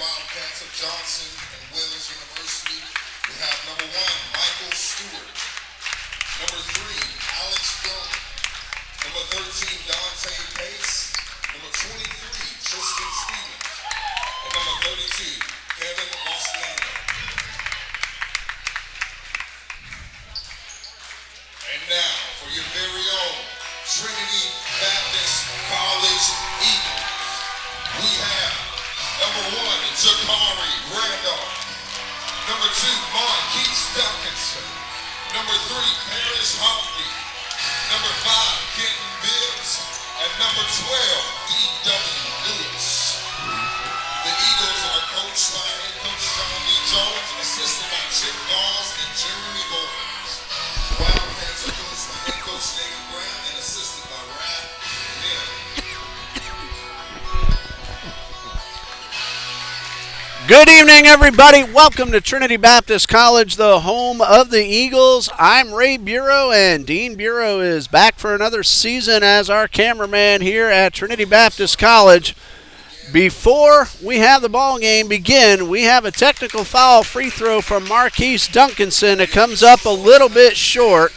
Wildcats of Johnson and Wells University, we have number 1, Michael Stewart. Number 3, Alex Young. Number 13, Dante Pace. Number 23, Tristan Stevens. And number 32, Kevin Oslando. And now, for your very own Trinity Baptist College Eagles, we have number 1, Jakari Randolph. Number 2, Marquise Duncanson. Number 3, Parrish Hockey. Number 5, Kenton Bibbs. And number 12, D.W. Lewis. The Eagles are coached by head coach John D. Jones, assisted by Chip Dawes and Jeremy Bowles. The Wildcats are coached by head coach David Brown and assisted by Ryan Miller. Good evening, everybody. Welcome to Trinity Baptist College, the home of the Eagles. I'm Ray Bureau, and Dean Bureau is back for another season as our cameraman here at Trinity Baptist College. Before we have the ball game begin, we have a technical foul free throw from Marquise Duncanson. It comes up a little bit short.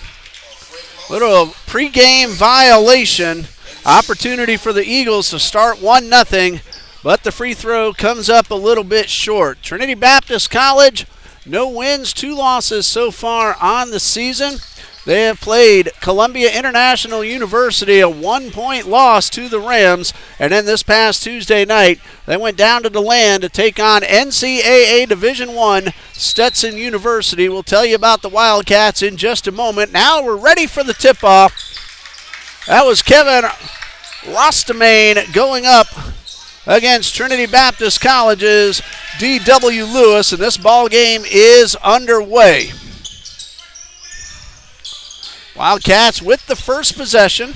Little pregame violation. Opportunity for the Eagles to start 1-0. But the free throw comes up a little bit short. Trinity Baptist College, no wins, 2 losses so far on the season. They have played Columbia International University, a 1-point loss to the Rams. And then this past Tuesday night, they went down to DeLand to take on NCAA Division I Stetson University. We'll tell you about the Wildcats in just a moment. Now we're ready for the tip-off. That was Kevin Rostamain going up against Trinity Baptist College's D.W. Lewis, and this ball game is underway. Wildcats with the first possession.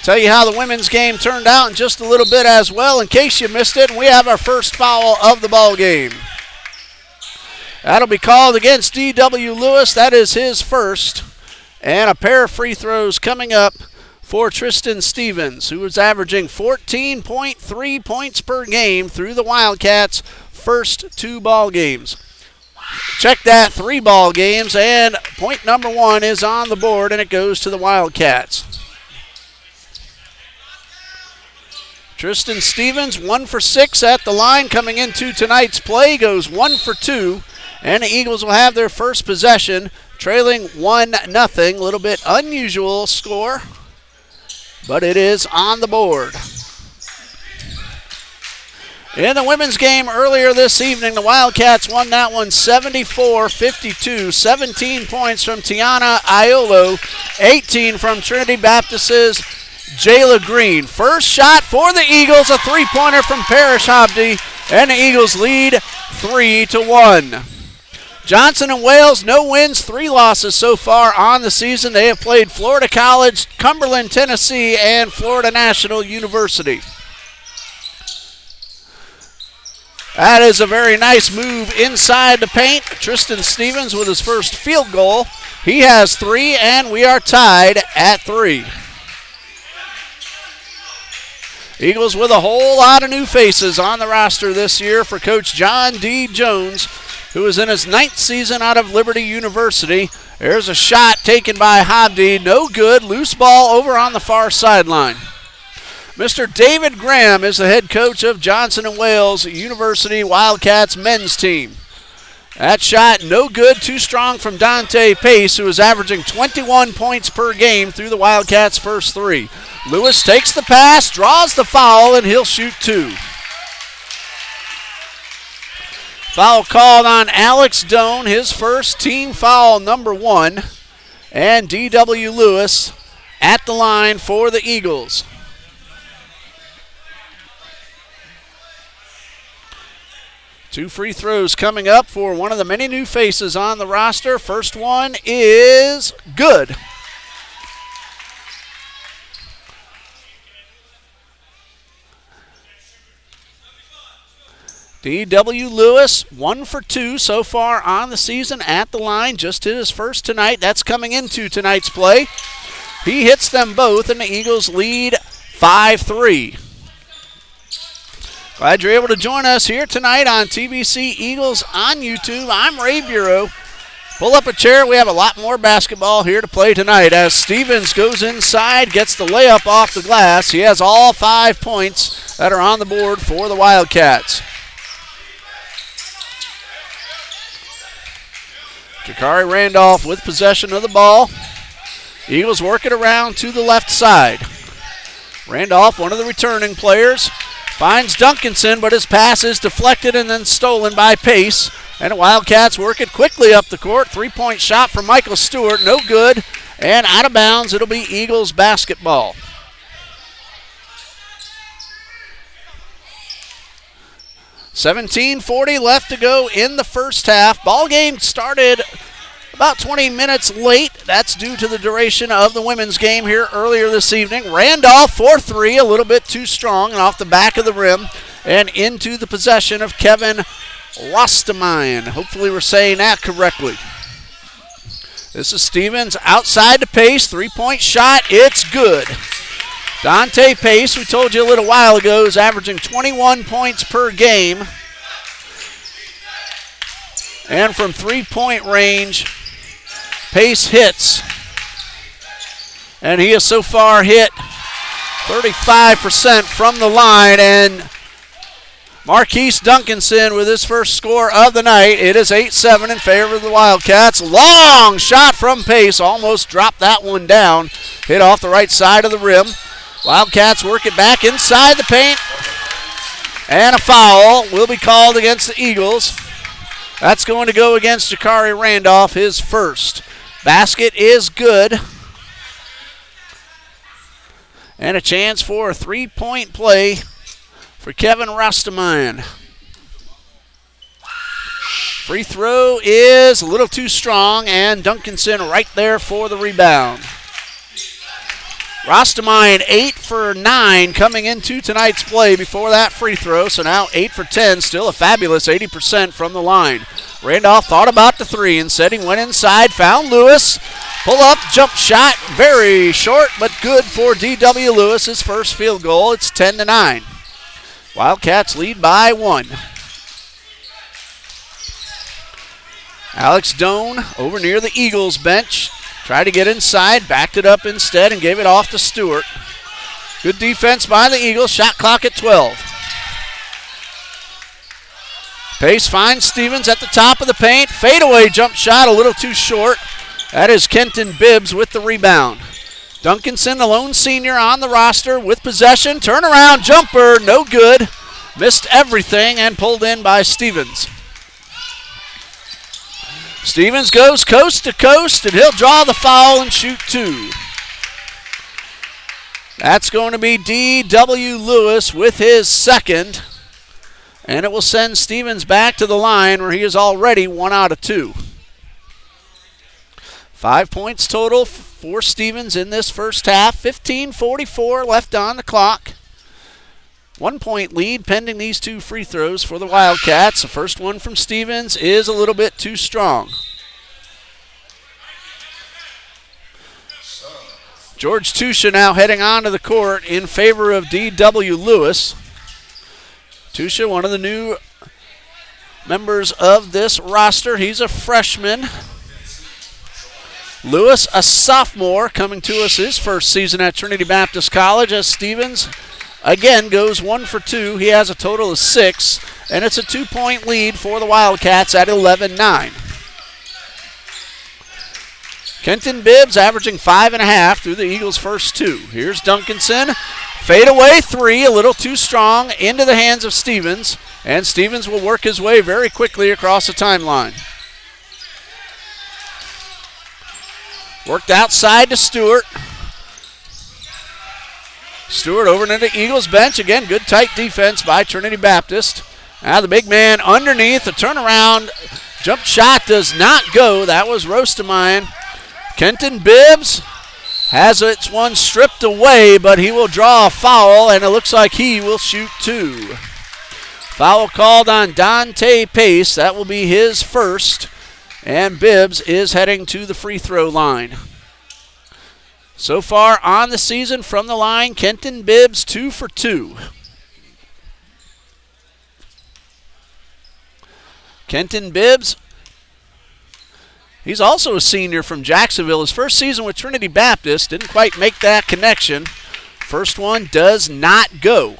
Tell you how the women's game turned out in just a little bit as well. In case you missed it, we have our first foul of the ball game. That'll be called against D.W. Lewis. That is his first. And a pair of free throws coming up for Tristan Stevens, who is averaging 14.3 points per game through the Wildcats' first 2 ball games. Check that, 3 ball games, and point number 1 is on the board, and it goes to the Wildcats. Tristan Stevens, 1 for 6 at the line coming into tonight's play, goes 1 for 2, and the Eagles will have their first possession, trailing 1-0. A little bit unusual score, but it is on the board. In the women's game earlier this evening, the Wildcats won that one 74-52. 17 points from Tiana Iolo, 18 from Trinity Baptist's Jayla Green. First shot for the Eagles, a 3-pointer from Parrish Hobdy, and the Eagles lead 3-1. Johnson and Wales, no wins, 3 losses so far on the season. They have played Florida College, Cumberland, Tennessee, and Florida National University. That is a very nice move inside the paint. Tristan Stevens with his first field goal. He has 3, and we are tied at 3. Eagles with a whole lot of new faces on the roster this year for Coach John D. Jones, who is in his 9th season out of Liberty University. There's a shot taken by Hobdy. No good. Loose ball over on the far sideline. Mr. David Graham is the head coach of Johnson & Wales University Wildcats men's team. That shot no good. Too strong from Dante Pace, who is averaging 21 points per game through the Wildcats' first 3. Lewis takes the pass, draws the foul, and he'll shoot 2. Foul called on Alex Doan, his first team foul number 1. And D.W. Lewis at the line for the Eagles. Two free throws coming up for one of the many new faces on the roster. First one is good. D.W. Lewis, 1 for 2 so far on the season at the line. Just hit his first tonight. That's coming into tonight's play. He hits them both, and the Eagles lead 5-3. Glad you're able to join us here tonight on TBC Eagles on YouTube. I'm Ray Bureau. Pull up a chair. We have a lot more basketball here to play tonight as Stevens goes inside, gets the layup off the glass. He has all 5 points that are on the board for the Wildcats. Jakari Randolph with possession of the ball. Eagles work it around to the left side. Randolph, one of the returning players, finds Duncanson, but his pass is deflected and then stolen by Pace. And the Wildcats work it quickly up the court. 3-point shot from Michael Stewart, no good. And out of bounds, it'll be Eagles basketball. $17:40 left to go in the first half. Ball game started about 20 minutes late. That's due to the duration of the women's game here earlier this evening. Randolph for three, a little bit too strong and off the back of the rim and into the possession of Kevin Rostamine. Hopefully we're saying that correctly. This is Stevens outside the Pace. 3-point shot. It's good. Dante Pace, we told you a little while ago, is averaging 21 points per game. And from 3-point range, Pace hits. And he has so far hit 35% from the line. And Marquise Duncanson with his first score of the night. It is 8-7 in favor of the Wildcats. Long shot from Pace. Almost dropped that one down. Hit off the right side of the rim. Wildcats work it back inside the paint. And a foul will be called against the Eagles. That's going to go against Jakari Randolph, his first. Basket is good. And a chance for a 3-point play for Kevin Rostamine. Free throw is a little too strong, and Duncanson right there for the rebound. Rostamine 8 for 9 coming into tonight's play before that free throw, so now 8 for 10, still a fabulous 80% from the line. Randolph thought about the three and said he went inside, found Lewis. Pull up, jump shot, very short, but good for D.W. Lewis, his first field goal. It's 10-9. Wildcats lead by 1. Alex Doan over near the Eagles bench. Tried to get inside, backed it up instead, and gave it off to Stewart. Good defense by the Eagles. Shot clock at 12. Pace finds Stevens at the top of the paint. Fadeaway jump shot, a little too short. That is Kenton Bibbs with the rebound. Duncanson, the lone senior on the roster with possession. Turnaround jumper, no good. Missed everything and pulled in by Stevens. Stevens goes coast to coast, and he'll draw the foul and shoot 2. That's going to be D.W. Lewis with his second, and it will send Stevens back to the line where he is already 1 out of 2. 5 points total for Stevens in this first half. 15:44 left on the clock. 1-point lead pending these 2 free throws for the Wildcats. The first one from Stevens is a little bit too strong. George Tusha now heading onto the court in favor of D.W. Lewis. Tusha, one of the new members of this roster. He's a freshman. Lewis, a sophomore, coming to us his first season at Trinity Baptist College as Stevens again goes 1 for 2. He has a total of 6, and it's a 2-point lead for the Wildcats at 11-9. Kenton Bibbs averaging 5.5 through the Eagles' first 2. Here's Duncanson. Fadeaway 3, a little too strong, into the hands of Stevens, and Stevens will work his way very quickly across the timeline. Worked outside to Stewart. Stewart over to the Eagles bench. Again, good tight defense by Trinity Baptist. Now the big man underneath. The turnaround jump shot does not go. That was Rostamine. Kenton Bibbs has its one stripped away, but he will draw a foul, and it looks like he will shoot 2. Foul called on Dante Pace. That will be his first, and Bibbs is heading to the free throw line. So far on the season from the line, Kenton Bibbs 2 for 2. Kenton Bibbs, he's also a senior from Jacksonville. His first season with Trinity Baptist, didn't quite make that connection. First one does not go.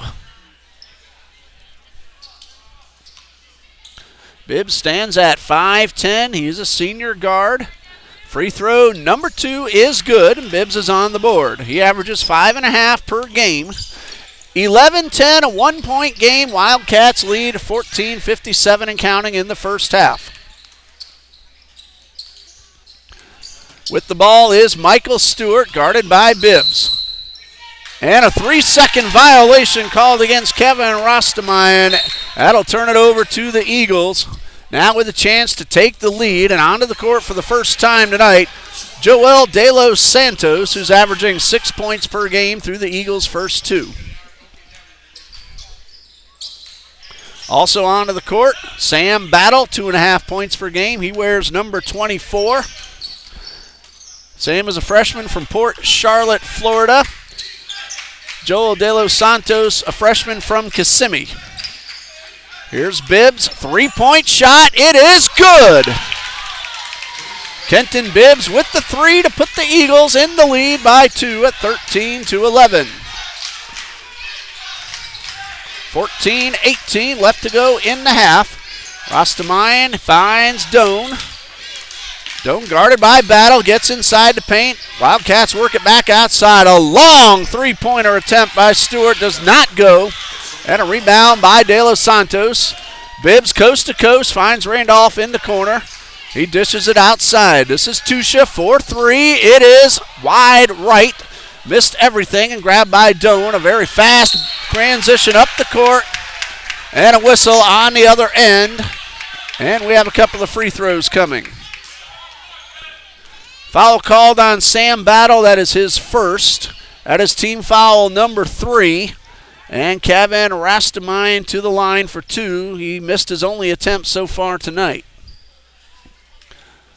Bibbs stands at 5'10". He's a senior guard. Free throw number 2 is good, and Bibbs is on the board. He averages 5.5 per game. 11-10, a 1-point game. Wildcats lead 14-57 and counting in the first half. With the ball is Michael Stewart, guarded by Bibbs. And a 3-second violation called against Kevin Rostamayan. That'll turn it over to the Eagles. Now with a chance to take the lead and onto the court for the first time tonight, Joel De Los Santos, who's averaging 6 points per game through the Eagles' first 2. Also onto the court, Sam Battle, 2.5 points per game. He wears number 24. Sam is a freshman from Port Charlotte, Florida. Joel De Los Santos, a freshman from Kissimmee. Here's Bibbs, 3-point shot. It is good. Kenton Bibbs with the 3 to put the Eagles in the lead by 2 at 13-11. 14-18 left to go in the half. Rostamayan finds Doan. Doan guarded by Battle, gets inside the paint. Wildcats work it back outside. A long three-pointer attempt by Stewart does not go. And a rebound by De Los Santos. Bibbs coast to coast, finds Randolph in the corner. He dishes it outside. This is Tusha for 3. It is wide right. Missed everything and grabbed by Doan. A very fast transition up the court. And a whistle on the other end. And we have a couple of free throws coming. Foul called on Sam Battle. That is his first. That is team foul number 3. And Kevin Rostamayan to the line for 2. He missed his only attempt so far tonight.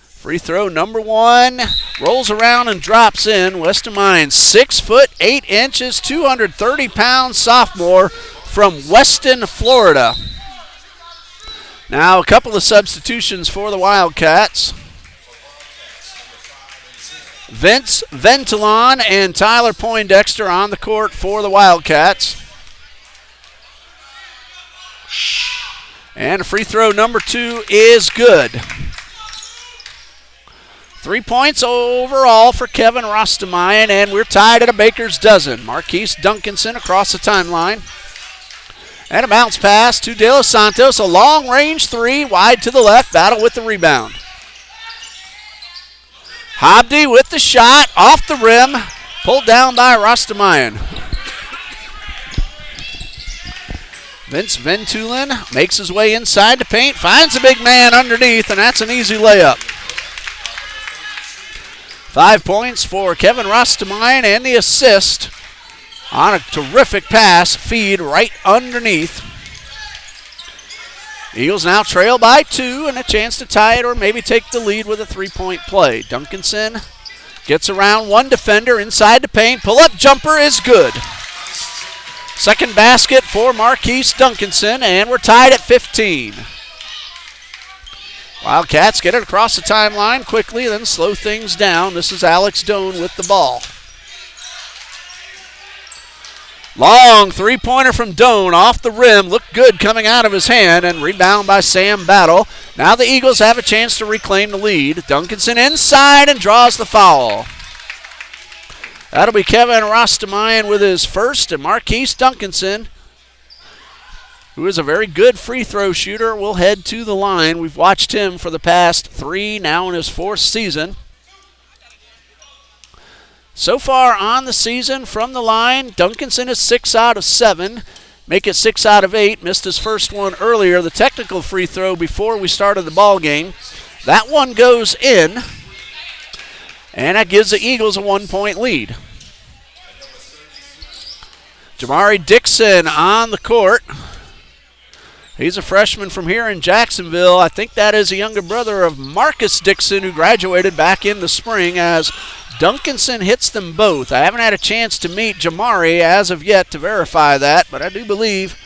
Free throw number 1. Rolls around and drops in. Rostamayan, 6 foot 8 inches, 230-pound sophomore from Weston, Florida. Now a couple of substitutions for the Wildcats. Vince Ventillon and Tyler Poindexter on the court for the Wildcats. And free throw number 2 is good. 3 points overall for Kevin Rostamayan, and we're tied at a baker's dozen. Marquise Duncanson across the timeline. And a bounce pass to De Los Santos. A long-range 3, wide to the left. Battle with the rebound. Hobdy with the shot, off the rim, pulled down by Rostamayan. Vince Ventulin makes his way inside the paint, finds a big man underneath, and that's an easy layup. 5 points for Kevin Rostamayan and the assist on a terrific pass, feed right underneath. Eagles now trail by 2 and a chance to tie it or maybe take the lead with a 3-point play. Duncanson gets around one defender inside the paint. Pull-up jumper is good. Second basket for Marquise Duncanson, and we're tied at 15. Wildcats get it across the timeline quickly, then slow things down. This is Alex Doan with the ball. Long three-pointer from Doan off the rim. Looked good coming out of his hand, and rebound by Sam Battle. Now the Eagles have a chance to reclaim the lead. Duncanson inside and draws the foul. That'll be Kevin Rostamayan with his first, and Marquise Duncanson, who is a very good free throw shooter, will head to the line. We've watched him for the past 3, now in his 4th season. So far on the season from the line, Duncanson is 6 out of 7. Make it 6 out of 8. Missed his first one earlier, the technical free throw before we started the ball game. That one goes in, and that gives the Eagles a 1-point lead. Jamari Dixon on the court. He's a freshman from here in Jacksonville. I think that is a younger brother of Marcus Dixon, who graduated back in the spring, as Duncanson hits them both. I haven't had a chance to meet Jamari as of yet to verify that, but I do believe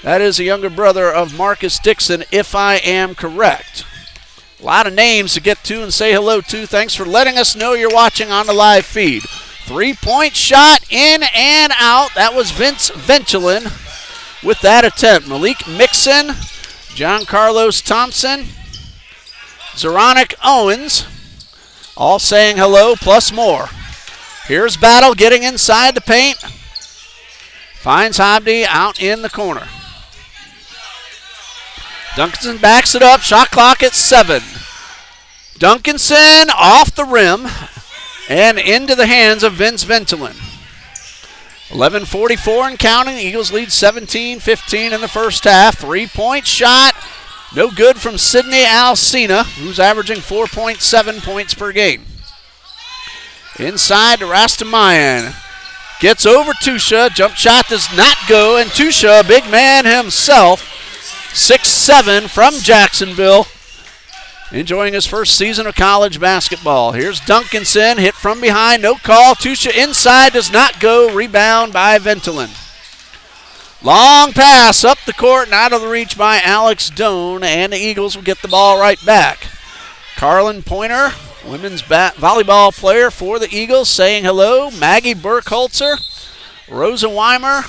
That is a younger brother of Marcus Dixon, if I am correct. A lot of names to get to and say hello to. Thanks for letting us know you're watching on the live feed. 3-point shot in and out. That was Vince Ventulin with that attempt. Malik Mixon, John Carlos Thompson, Zeronic Owens, all saying hello, plus more. Here's Battle getting inside the paint. Finds Hobdy out in the corner. Duncanson backs it up. Shot clock at 7. Duncanson off the rim and into the hands of Vince Ventulin. 11:44 and counting. The Eagles lead 17-15 in the first half. 3-point shot. No good from Sidney Alcina, who's averaging 4.7 points per game. Inside to Rastamayan. Gets over Tusha. Jump shot does not go. And Tusha, big man himself, 6'7" from Jacksonville, enjoying his first season of college basketball. Here's Duncanson. Hit from behind. No call. Tusha inside does not go. Rebound by Ventulin. Long pass up the court and out of the reach by Alex Doan. And the Eagles will get the ball right back. Carlin Pointer, women's volleyball player for the Eagles, saying hello. Maggie Burkholzer, Rosa Weimer,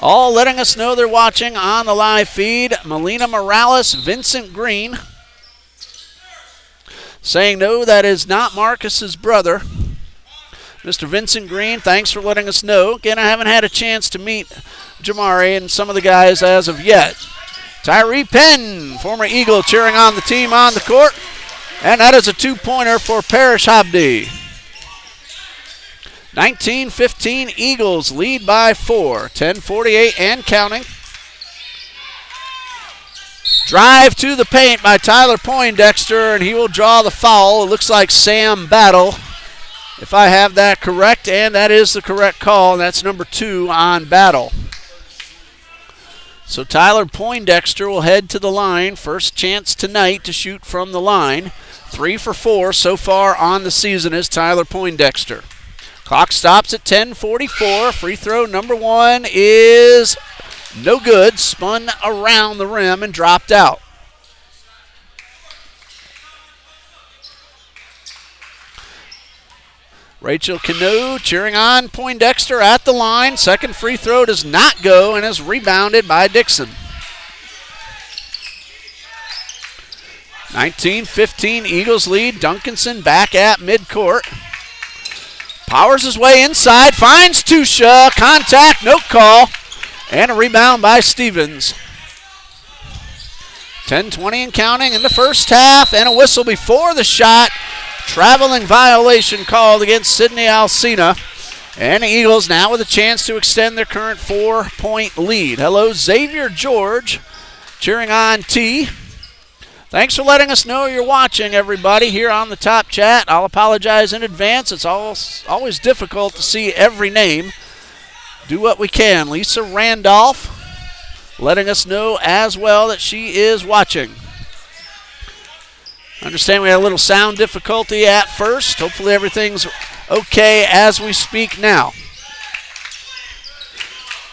all letting us know they're watching on the live feed. Melina Morales, Vincent Green, saying no, that is not Marcus's brother. Mr. Vincent Green, thanks for letting us know. Again, I haven't had a chance to meet Jamari and some of the guys as of yet. Tyree Penn, former Eagle, cheering on the team on the court. And that is a 2-pointer for Parrish Hobdy. 19-15 Eagles lead by 4. 10:48 and counting. Drive to the paint by Tyler Poindexter, and he will draw the foul. It looks like Sam Battle, if I have that correct, and that is the correct call, and that's number 2 on Battle. So Tyler Poindexter will head to the line. First chance tonight to shoot from the line. 3 for 4 so far on the season is Tyler Poindexter. Clock stops at 10:44. Free throw number 1 is no good. Spun around the rim and dropped out. Rachel Cano cheering on Poindexter at the line. Second free throw does not go and is rebounded by Dixon. 19-15 Eagles lead. Duncanson back at midcourt. Powers his way inside, finds Tusha. Contact, no call. And a rebound by Stevens. 10:20 and counting in the first half, and a whistle before the shot. Traveling violation called against Sidney Alcina. And the Eagles now with a chance to extend their current 4-point lead. Hello, Xavier George, cheering on T. Thanks for letting us know you're watching, everybody, here on the top chat. I'll apologize in advance. It's always difficult to see every name. Do what we can. Lisa Randolph letting us know as well that she is watching. Understand we had a little sound difficulty at first. Hopefully everything's okay as we speak now.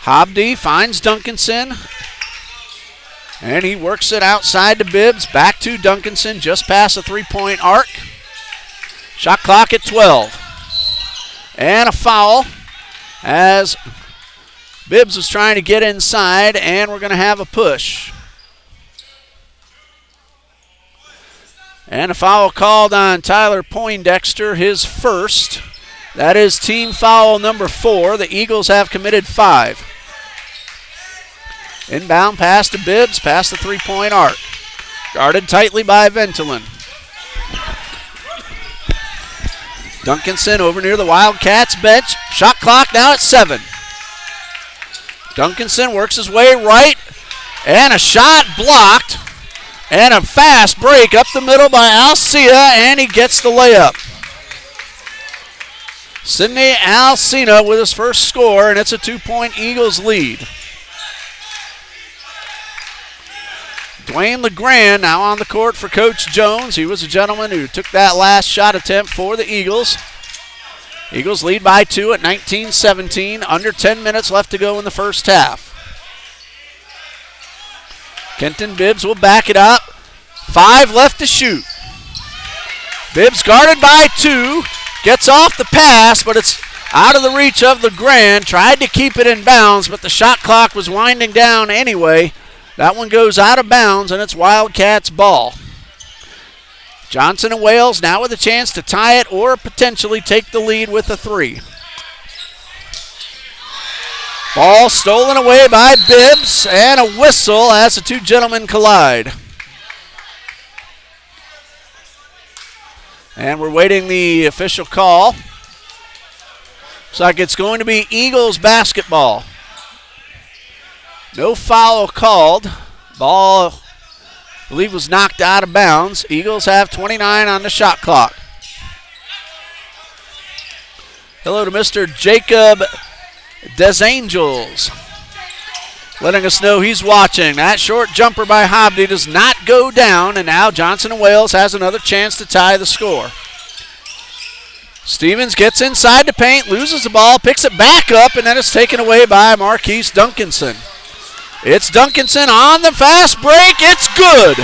Hobdy finds Duncanson. And he works it outside to Bibbs. Back to Duncanson, just past the 3-point arc. Shot clock at 12. And a foul as Bibbs was trying to get inside, and we're going to have a push. And a foul called on Tyler Poindexter, his first. That is team foul number 4. The Eagles have committed 5. Inbound pass to Bibbs, past the 3-point arc. Guarded tightly by Ventulin. Duncanson over near the Wildcats bench. Shot clock now at 7. Duncanson works his way right, and a shot blocked. And a fast break up the middle by Alcina, and he gets the layup. Sidney Alcina with his first score, and it's a 2-point Eagles lead. Dwayne LeGrand now on the court for Coach Jones. He was a gentleman who took that last shot attempt for the Eagles. Eagles lead by 2 at 19-17. Under 10 minutes left to go in the first half. Kenton Bibbs will back it up. 5 left to shoot. Bibbs guarded by 2. Gets off the pass, but it's out of the reach of LeGrand. Tried to keep it in bounds, but the shot clock was winding down anyway. That one goes out of bounds, and it's Wildcats' ball. Johnson and Wales now with a chance to tie it or potentially take the lead with a 3. Ball stolen away by Bibbs, and a whistle as the two gentlemen collide. And we're waiting the official call. Looks like it's going to be Eagles basketball. No foul called. Ball, I believe, was knocked out of bounds. Eagles have 29 on the shot clock. Hello to Mr. Jacob Desangels, letting us know he's watching. That short jumper by Hobby does not go down, and now Johnson and Wales has another chance to tie the score. Stevens gets inside the paint, loses the ball, picks it back up, and then it's taken away by Marquise Duncanson. It's Duncanson on the fast break. It's good.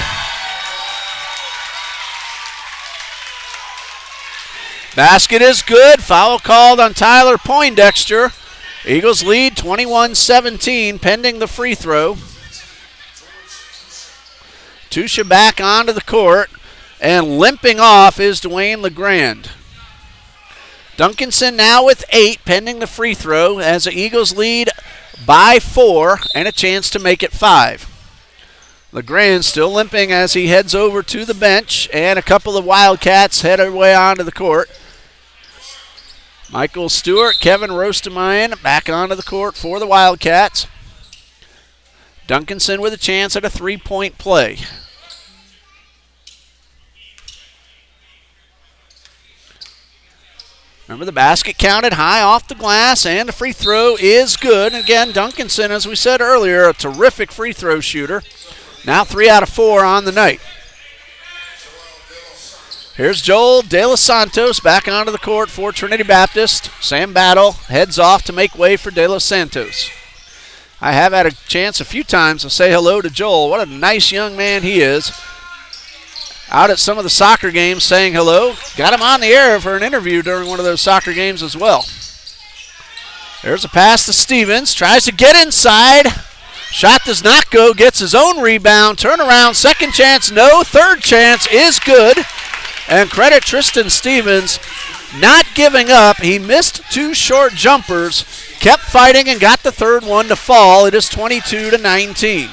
Basket is good. Foul called on Tyler Poindexter. Eagles lead 21-17 pending the free throw. Tusha back onto the court, and limping off is Dwayne LeGrand. Duncanson now with 8 pending the free throw as the Eagles lead by 4 and a chance to make it 5. LeGrand still limping as he heads over to the bench, and a couple of Wildcats head away onto the court. Michael Stewart, Kevin Rostemayen back onto the court for the Wildcats. Duncanson with a chance at a 3-point play. Remember, the basket counted high off the glass, and the free throw is good. And again, Duncanson, as we said earlier, a terrific free throw shooter. Now 3 out of 4 on the night. Here's Joel De Los Santos back onto the court for Trinity Baptist. Sam Battle heads off to make way for De Los Santos. I have had a chance a few times to say hello to Joel. What a nice young man he is. Out at some of the soccer games saying hello. Got him on the air for an interview during one of those soccer games as well. There's a pass to Stevens. Tries to get inside. Shot does not go. Gets his own rebound. Turnaround. Second chance. No. Third chance is good. And credit Tristan Stevens not giving up. He missed 2 short jumpers. Kept fighting and got the third one to fall. It is 22-19.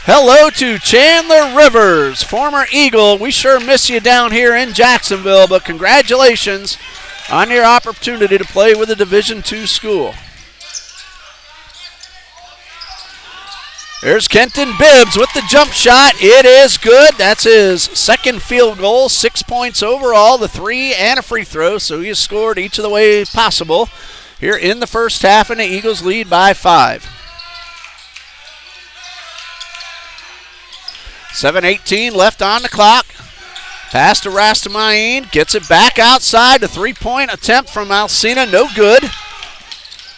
Hello to Chandler Rivers, former Eagle. We sure miss you down here in Jacksonville, but congratulations on your opportunity to play with a Division II school. There's Kenton Bibbs with the jump shot. It is good. That's his second field goal, 6 points overall, the 3 and a free throw, so he has scored each of the ways possible here in the first half, and the Eagles lead by 5. 7:18 left on the clock. Pass to Rastamayin. Gets it back outside. The 3-point attempt from Alcina. No good.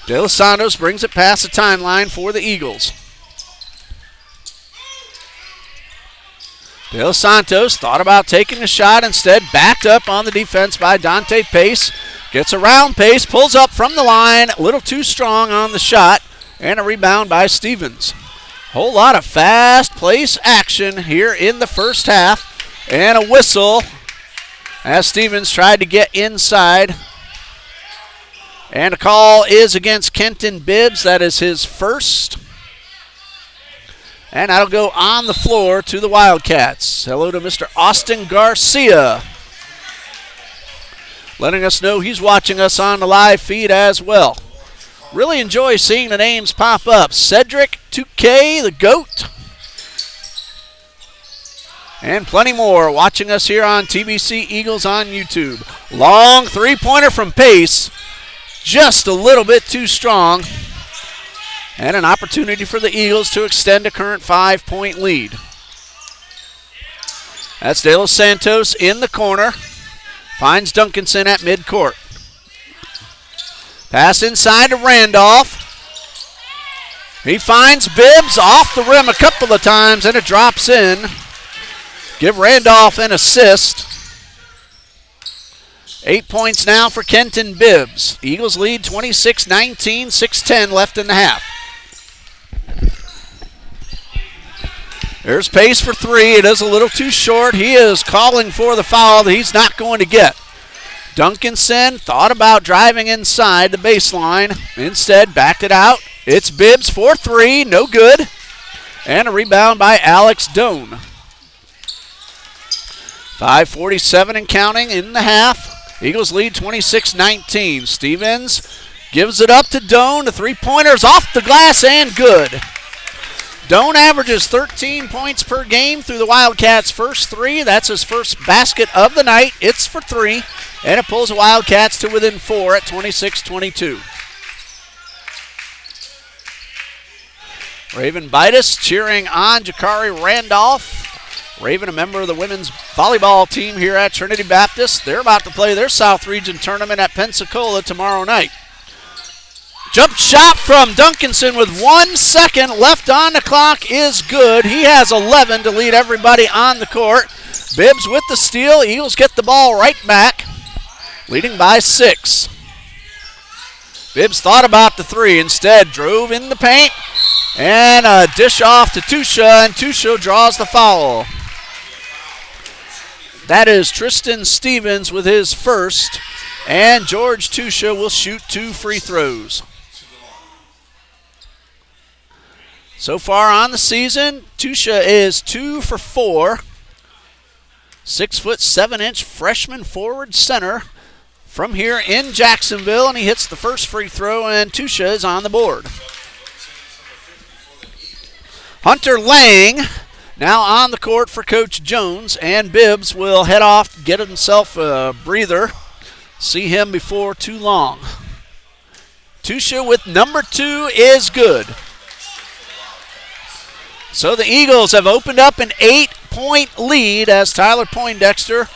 De Los Santos brings it past the timeline for the Eagles. De Los Santos thought about taking a shot. Instead, backed up on the defense by Dante Pace. Gets around Pace. Pulls up from the line. A little too strong on the shot. And a rebound by Stevens. Whole lot of fast place action here in the first half. And a whistle as Stevens tried to get inside. And a call is against Kenton Bibbs. That is his first. And that'll go on the floor to the Wildcats. Hello to Mr. Austin Garcia, letting us know he's watching us on the live feed as well. Really enjoy seeing the names pop up. Cedric 2K, the GOAT. And plenty more watching us here on TBC Eagles on YouTube. Long 3-pointer from Pace. Just a little bit too strong. And an opportunity for the Eagles to extend a current 5-point lead. That's De Los Santos in the corner. Finds Duncanson at midcourt. Pass inside to Randolph. He finds Bibbs off the rim a couple of times, and it drops in. Give Randolph an assist. 8 points now for Kenton Bibbs. Eagles lead 26-19, 6:10 left in the half. There's Pace for three. It is a little too short. He is calling for the foul that he's not going to get. Duncanson thought about driving inside the baseline. Instead, backed it out. It's Bibbs for three. No good. And a rebound by Alex Doan. 5:47 and counting in the half. Eagles lead 26-19. Stevens gives it up to Doan. The three-pointer's off the glass and good. Doan averages 13 points per game through the Wildcats' first three. That's his first basket of the night. It's for three, and it pulls the Wildcats to within four at 26-22. Raven Bitus cheering on Jakari Randolph. Raven, a member of the women's volleyball team here at Trinity Baptist. They're about to play their South Region tournament at Pensacola tomorrow night. Jump shot from Duncanson with 1 second left on the clock is good. He has 11 to lead everybody on the court. Bibbs with the steal. Eagles get the ball right back, leading by 6. Bibbs thought about the three. Instead, drove in the paint. And a dish off to Tusha, and Tusha draws the foul. That is Tristan Stevens with his first, and George Tusha will shoot 2 free throws. So far on the season, Tusha is 2 for 4. 6'7" freshman forward center from here in Jacksonville, and he hits the first free throw, and Tusha is on the board. Hunter Lang now on the court for Coach Jones, and Bibbs will head off, get himself a breather. See him before too long. Tusha with number 2 is good. So the Eagles have opened up an 8-point lead as Tyler Poindexter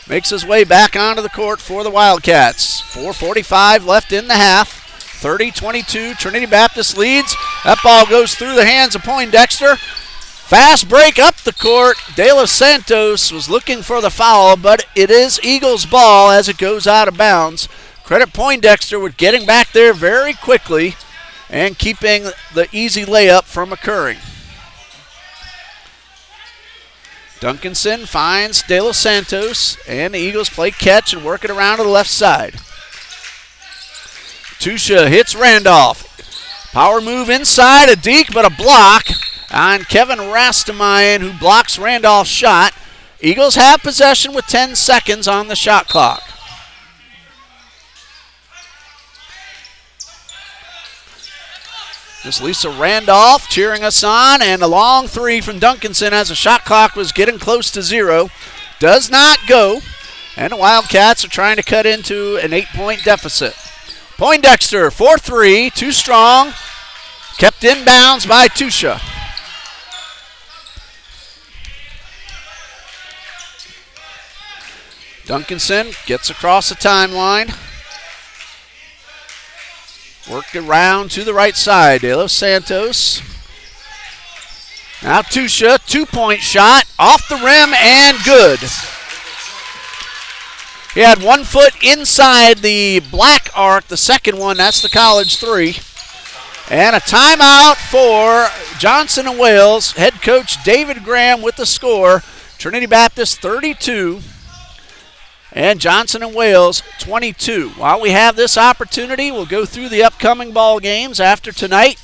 makes his way back onto the court for the Wildcats. 4:45 left in the half. 30-22, Trinity Baptist leads. That ball goes through the hands of Poindexter. Fast break up the court. De Los Santos was looking for the foul, but it is Eagles ball as it goes out of bounds. Credit Poindexter with getting back there very quickly and keeping the easy layup from occurring. Duncanson finds De Los Santos, and the Eagles play catch and work it around to the left side. Tusha hits Randolph. Power move inside, a deke, but a block on Kevin Rastamayan, who blocks Randolph's shot. Eagles have possession with 10 seconds on the shot clock. This Lisa Randolph cheering us on, and a long three from Duncanson as the shot clock was getting close to 0. Does not go, and the Wildcats are trying to cut into an 8-point deficit. Poindexter, 4-3, too strong. Kept in bounds by Tusha. Duncanson gets across the timeline. Worked around to the right side. De Los Santos. Now Tusha, 2-point shot. Off the rim and good. He had 1 foot inside the black arc, the second one. That's the college three. And a timeout for Johnson and Wales. Head coach David Graham with the score. Trinity Baptist 32. And Johnson and Wales 22. While we have this opportunity, we'll go through the upcoming ball games after tonight.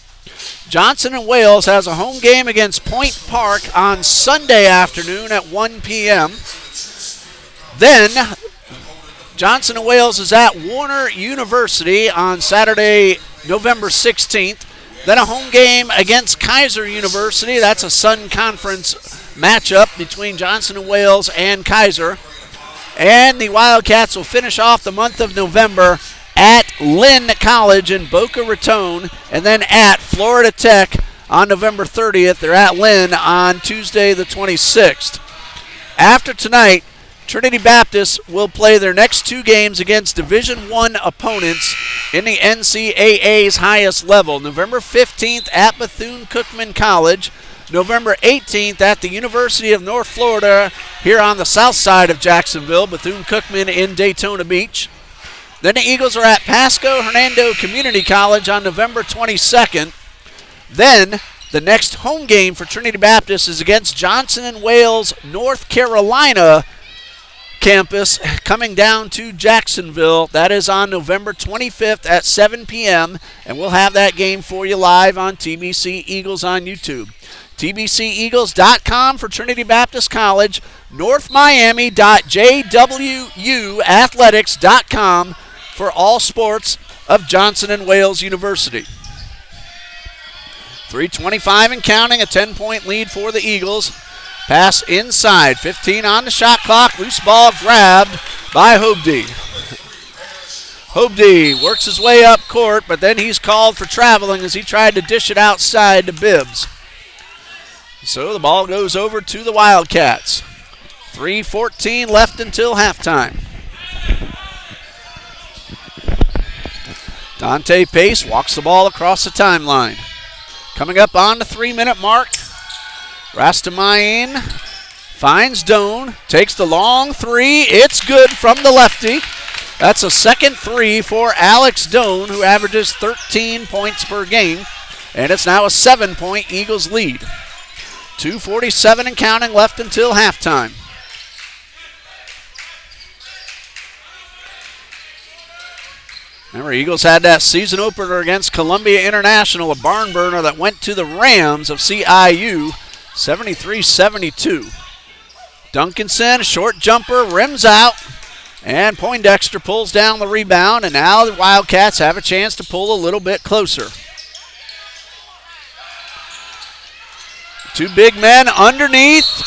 Johnson and Wales has a home game against Point Park on Sunday afternoon at 1 p.m. Then Johnson and Wales is at Warner University on Saturday, November 16th. Then a home game against Kaiser University. That's a Sun Conference matchup between Johnson and Wales and Kaiser. And the Wildcats will finish off the month of November at Lynn College in Boca Raton, and then at Florida Tech on November 30th. They're at Lynn on Tuesday the 26th. After tonight, Trinity Baptist will play their next 2 games against Division I opponents in the NCAA's highest level. November 15th at Bethune-Cookman College. November 18th at the University of North Florida here on the south side of Jacksonville. Bethune-Cookman in Daytona Beach. Then the Eagles are at Pasco Hernando Community College on November 22nd. Then the next home game for Trinity Baptist is against Johnson & Wales, North Carolina campus coming down to Jacksonville. That is on November 25th at 7 p.m. And we'll have that game for you live on TBC Eagles on YouTube. TBCEagles.com for Trinity Baptist College. NorthMiami.jwuathletics.com for all sports of Johnson & Wales University. 3:25 and counting, a 10-point lead for the Eagles. Pass inside, 15 on the shot clock. Loose ball grabbed by Hobde. Hobde works his way up court, but then he's called for traveling as he tried to dish it outside to Bibbs. So the ball goes over to the Wildcats. 3:14 left until halftime. Dante Pace walks the ball across the timeline. Coming up on the 3-minute mark, Rastamayan finds Doan, takes the long three. It's good from the lefty. That's a second three for Alex Doan, who averages 13 points per game, and it's now a 7-point Eagles lead. 2:47 and counting left until halftime. Remember, Eagles had that season opener against Columbia International, a barn burner that went to the Rams of CIU, 73-72. Duncanson, short jumper, rims out, and Poindexter pulls down the rebound, and now the Wildcats have a chance to pull a little bit closer. Two big men underneath.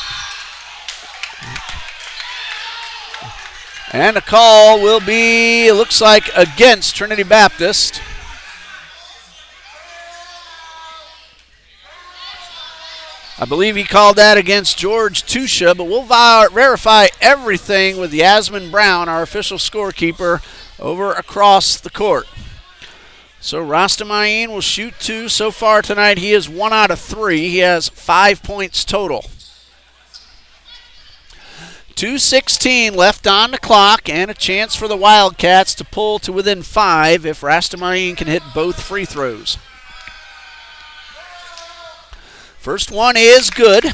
And a call will be, it looks like, against Trinity Baptist. I believe he called that against George Tusha, but we'll verify everything with Yasmin Brown, our official scorekeeper, over across the court. So Rastamayan will shoot two. So far tonight, he is 1 out of 3. He has 5 points total. 2:16 left on the clock, and a chance for the Wildcats to pull to within 5 if Rastamayan can hit both free throws. First one is good.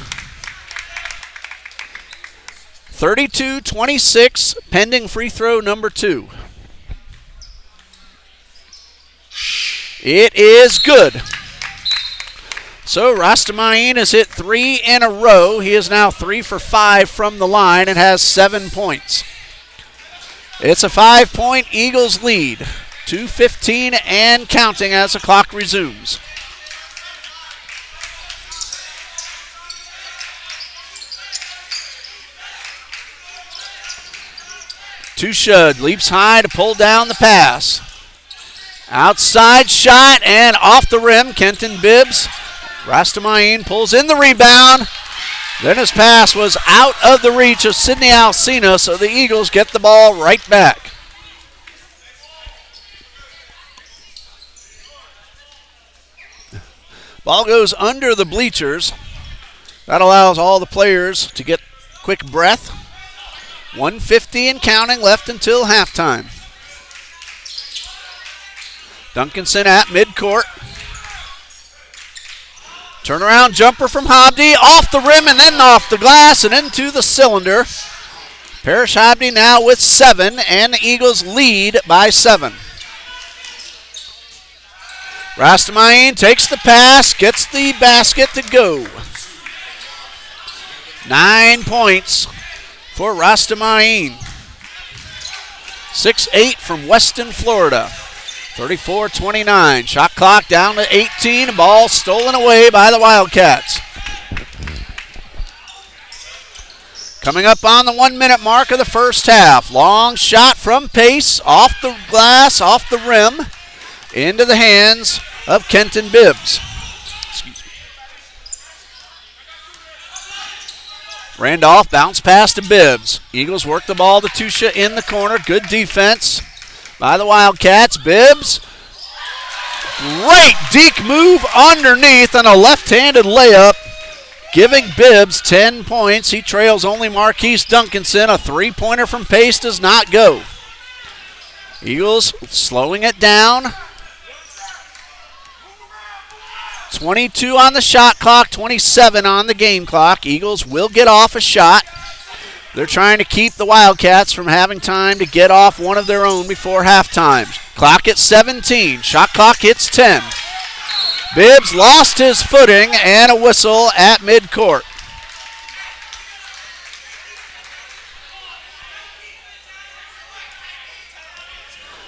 32-26, pending free throw number 2. It is good. So Rastamayan has hit 3 in a row. He is now 3 for 5 from the line and has 7 points. It's a 5-point Eagles lead. 2:15 and counting as the clock resumes. Tushud leaps high to pull down the pass. Outside shot and off the rim. Kenton Bibbs. Rastamayan pulls in the rebound. Then his pass was out of the reach of Sidney Alcina, so the Eagles get the ball right back. Ball goes under the bleachers. That allows all the players to get quick breath. 1:50 and counting left until halftime. Duncanson at midcourt. Turnaround jumper from Hobde, off the rim and then off the glass and into the cylinder. Parrish Hobde now with 7, and the Eagles lead by 7. Rastamayan takes the pass, gets the basket to go. 9 points for Rastamayan. 6'8" from Weston, Florida. 34-29. Shot clock down to 18. Ball stolen away by the Wildcats. Coming up on the 1-minute mark of the first half. Long shot from Pace. Off the glass, off the rim. Into the hands of Kenton Bibbs. Randolph bounce pass to Bibbs. Eagles work the ball to Tusha in the corner. Good defense by the Wildcats. Bibbs, great deke move underneath and a left-handed layup, giving Bibbs 10 points. He trails only Marquise Duncanson. A three-pointer from Pace does not go. Eagles slowing it down. 22 on the shot clock, 27 on the game clock. Eagles will get off a shot. They're trying to keep the Wildcats from having time to get off one of their own before halftime. Clock at 17. Shot clock hits 10. Bibbs lost his footing and a whistle at midcourt.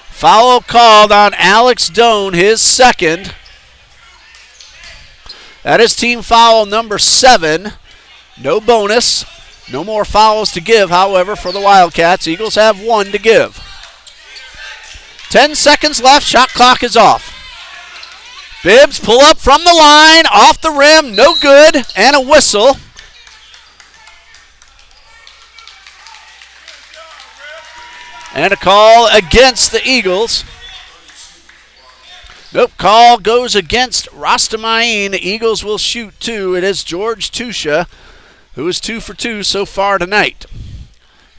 Foul called on Alex Doan, his second. That is team foul number 7. No bonus. No more fouls to give, however, for the Wildcats. Eagles have 1 to give. 10 seconds left. Shot clock is off. Bibbs pull up from the line, off the rim, no good, and a whistle. And a call against the Eagles. Nope, call goes against Rostamain. The Eagles will shoot 2. It is George Tusha, who is 2 for 2 so far tonight.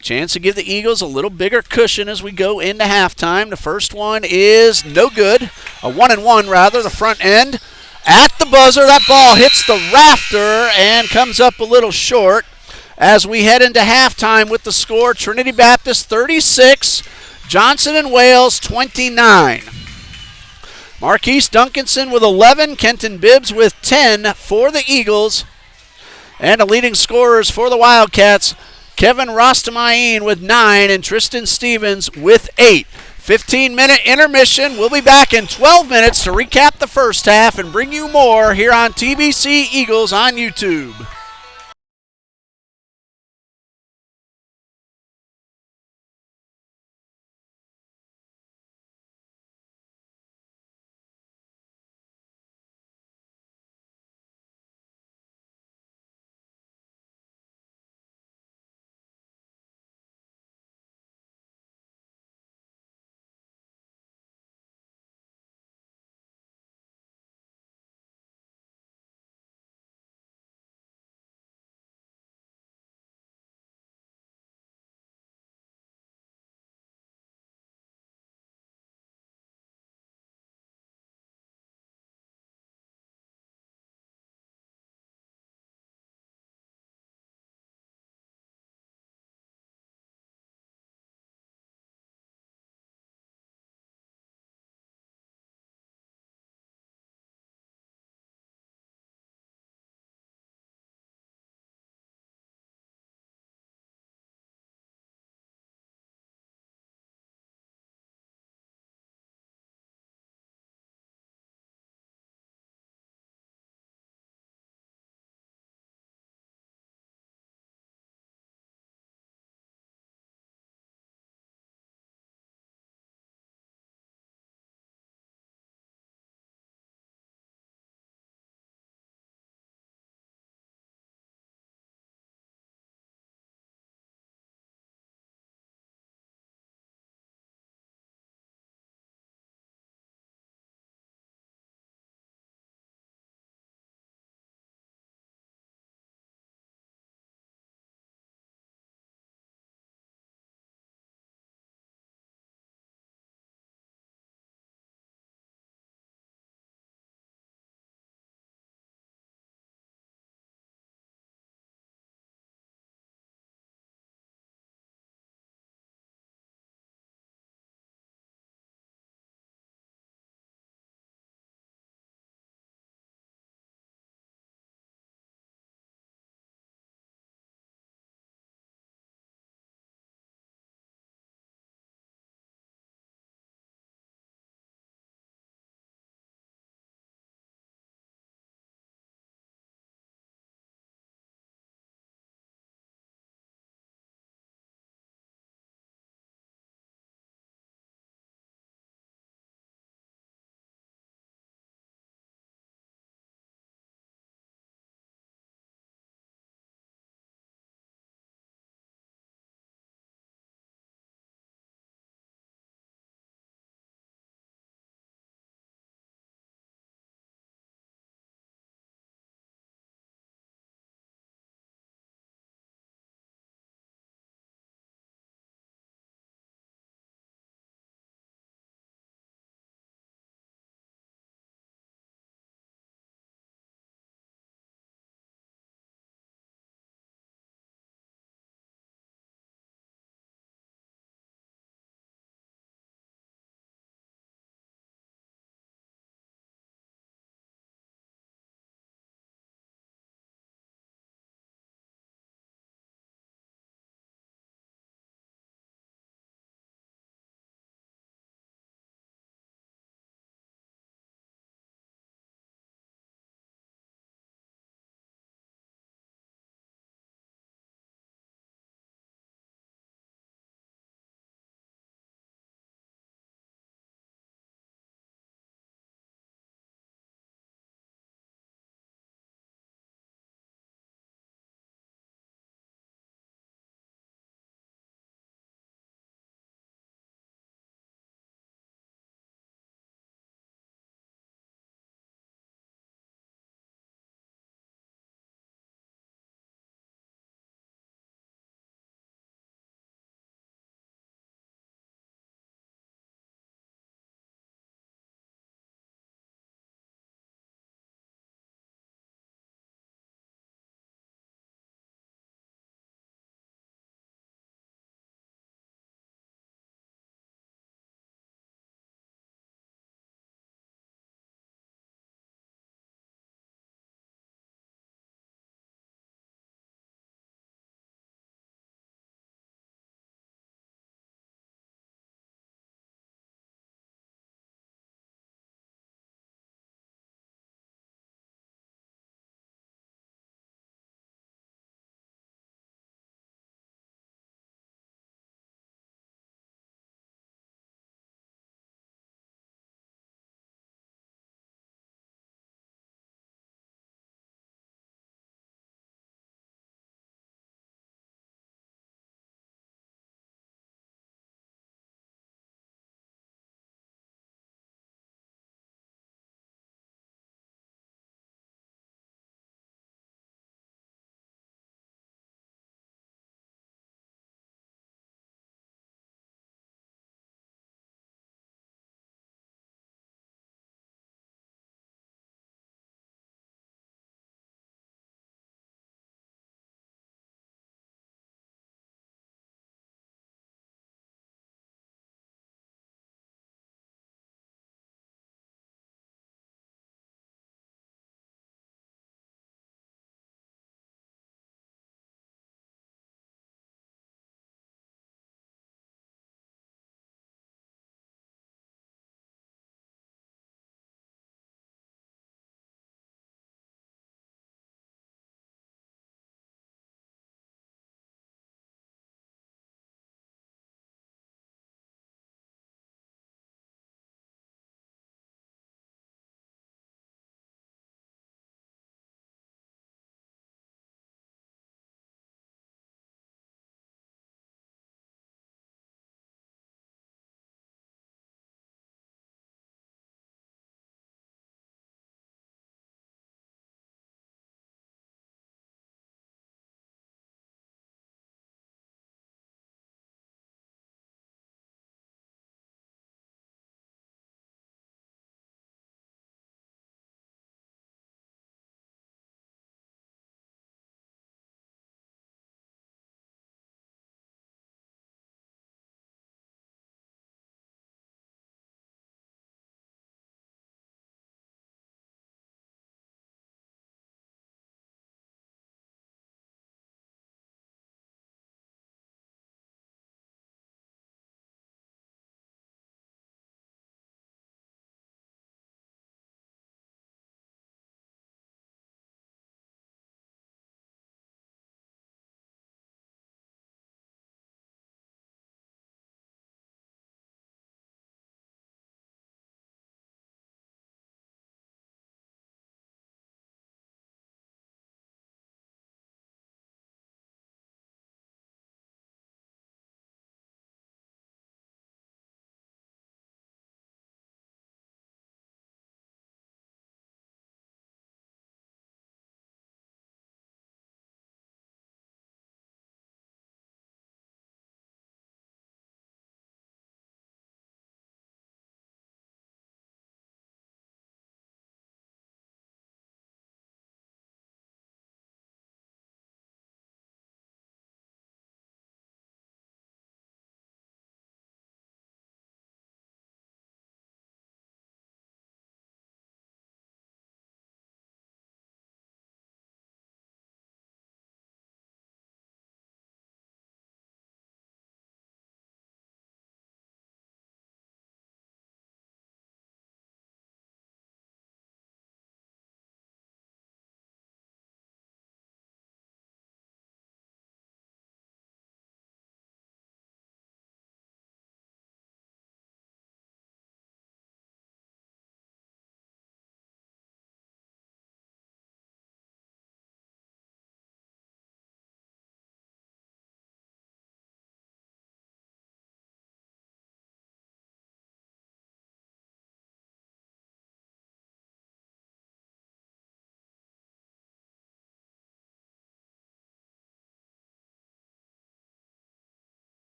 Chance to give the Eagles a little bigger cushion as we go into halftime. The first one is no good. A 1-and-1 rather, the front end. At the buzzer, that ball hits the rafter and comes up a little short. As we head into halftime with the score, Trinity Baptist 36, Johnson and Wales 29. Marquise Duncanson with 11, Kenton Bibbs with 10 for the Eagles. And the leading scorers for the Wildcats, Kevin Rostamain with 9 and Tristan Stevens with 8. 15-minute intermission. We'll be back in 12 minutes to recap the first half and bring you more here on TBC Eagles on YouTube.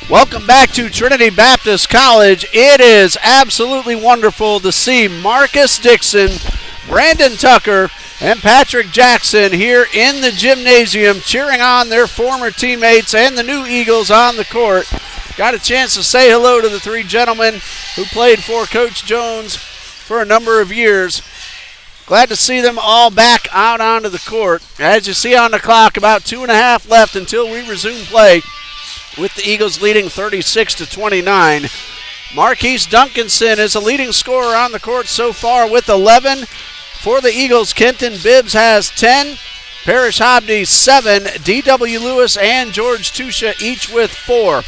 Welcome back to Trinity Baptist College. It is absolutely wonderful to see Marcus Dixon, Brandon Tucker, and Patrick Jackson here in the gymnasium cheering on their former teammates and the new Eagles on the court. Got a chance to say hello to the three gentlemen who played for Coach Jones for a number of years. Glad to see them all back out onto the court. As you see on the clock, about 2.5 left until we resume play, with the Eagles leading 36-29. Marquise Duncanson is a leading scorer on the court so far with 11. For the Eagles, Kenton Bibbs has 10. Parrish Hobdy 7. D.W. Lewis and George Tusha each with 4.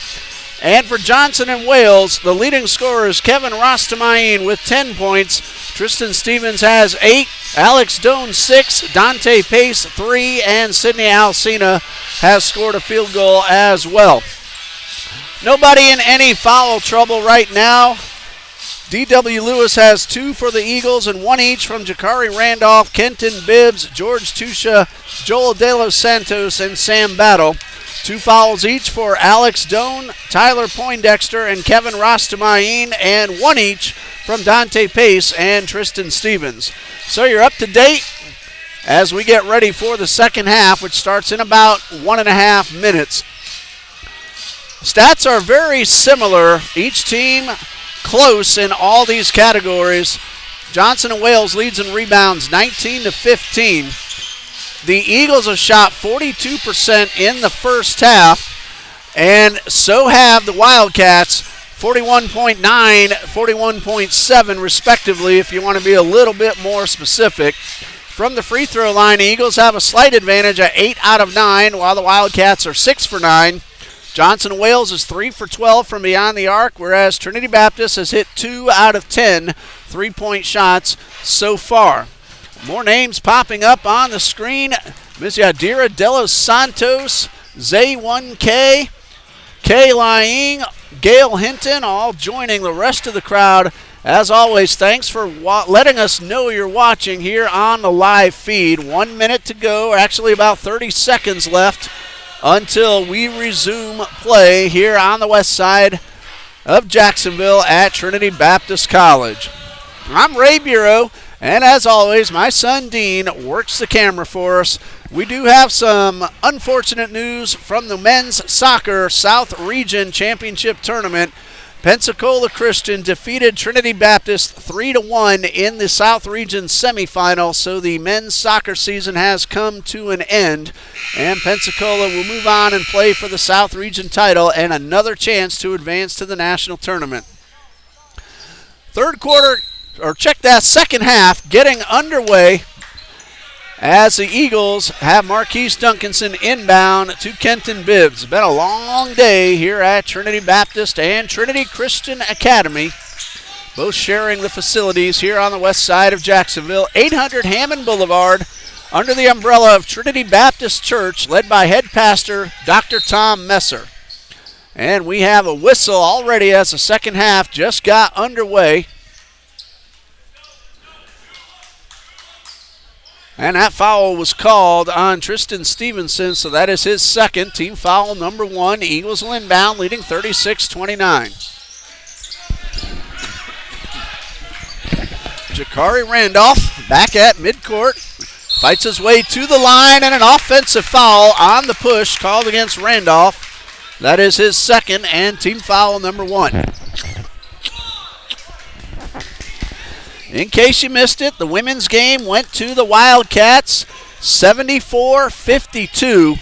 And for Johnson and Wales, the leading scorer is Kevin Rostamayin with 10 points. Tristan Stevens has 8. Alex Doan 6. Dante Pace 3. And Sidney Alcina has scored a field goal as well. Nobody in any foul trouble right now. D.W. Lewis has 2 for the Eagles and 1 each from Jakari Randolph, Kenton Bibbs, George Tusha, Joel De Los Santos, and Sam Battle. 2 fouls each for Alex Doan, Tyler Poindexter, and Kevin Rostamayin, and 1 each from Dante Pace and Tristan Stevens. So you're up to date as we get ready for the second half, which starts in about 1.5 minutes. Stats are very similar. Each team close in all these categories. Johnson and Wales leads in rebounds 19-15. The Eagles have shot 42% in the first half, and so have the Wildcats, 41.9, 41.7 respectively, if you want to be a little bit more specific. From the free throw line, the Eagles have a slight advantage at 8 out of 9, while the Wildcats are 6 for 9. Johnson and Wales is 3 for 12 from beyond the arc, whereas Trinity Baptist has hit 2 out of 10 three-point shots so far. More names popping up on the screen. Ms. Yadira De Los Santos, Zay1K, Kay Lying, Gail Hinton, all joining the rest of the crowd. As always, thanks for letting us know you're watching here on the live feed. 1 minute to go, actually about 30 seconds left until we resume play here on the west side of Jacksonville at Trinity Baptist College. I'm Ray Bureau, and as always, my son Dean works the camera for us. We do have some unfortunate news from the men's soccer South Region Championship Tournament. Pensacola Christian defeated Trinity Baptist 3-1 in the South Region semifinal, so the men's soccer season has come to an end, and Pensacola will move on and play for the South Region title and another chance to advance to the national tournament. Second half getting underway as the Eagles have Marquise Duncanson inbound to Kenton Bibbs. It's been a long day here at Trinity Baptist and Trinity Christian Academy, both sharing the facilities here on the west side of Jacksonville. 800 Hammond Boulevard, under the umbrella of Trinity Baptist Church, led by head pastor Dr. Tom Messer. And we have a whistle already as the second half just got underway. And that foul was called on Tristan Stevenson, so that is his second. Team foul number 1. Eagles will inbound, leading 36-29. Jakari Randolph back at midcourt. Fights his way to the line, and an offensive foul on the push called against Randolph. That is his second and team foul number 1. In case you missed it, the women's game went to the Wildcats 74-52.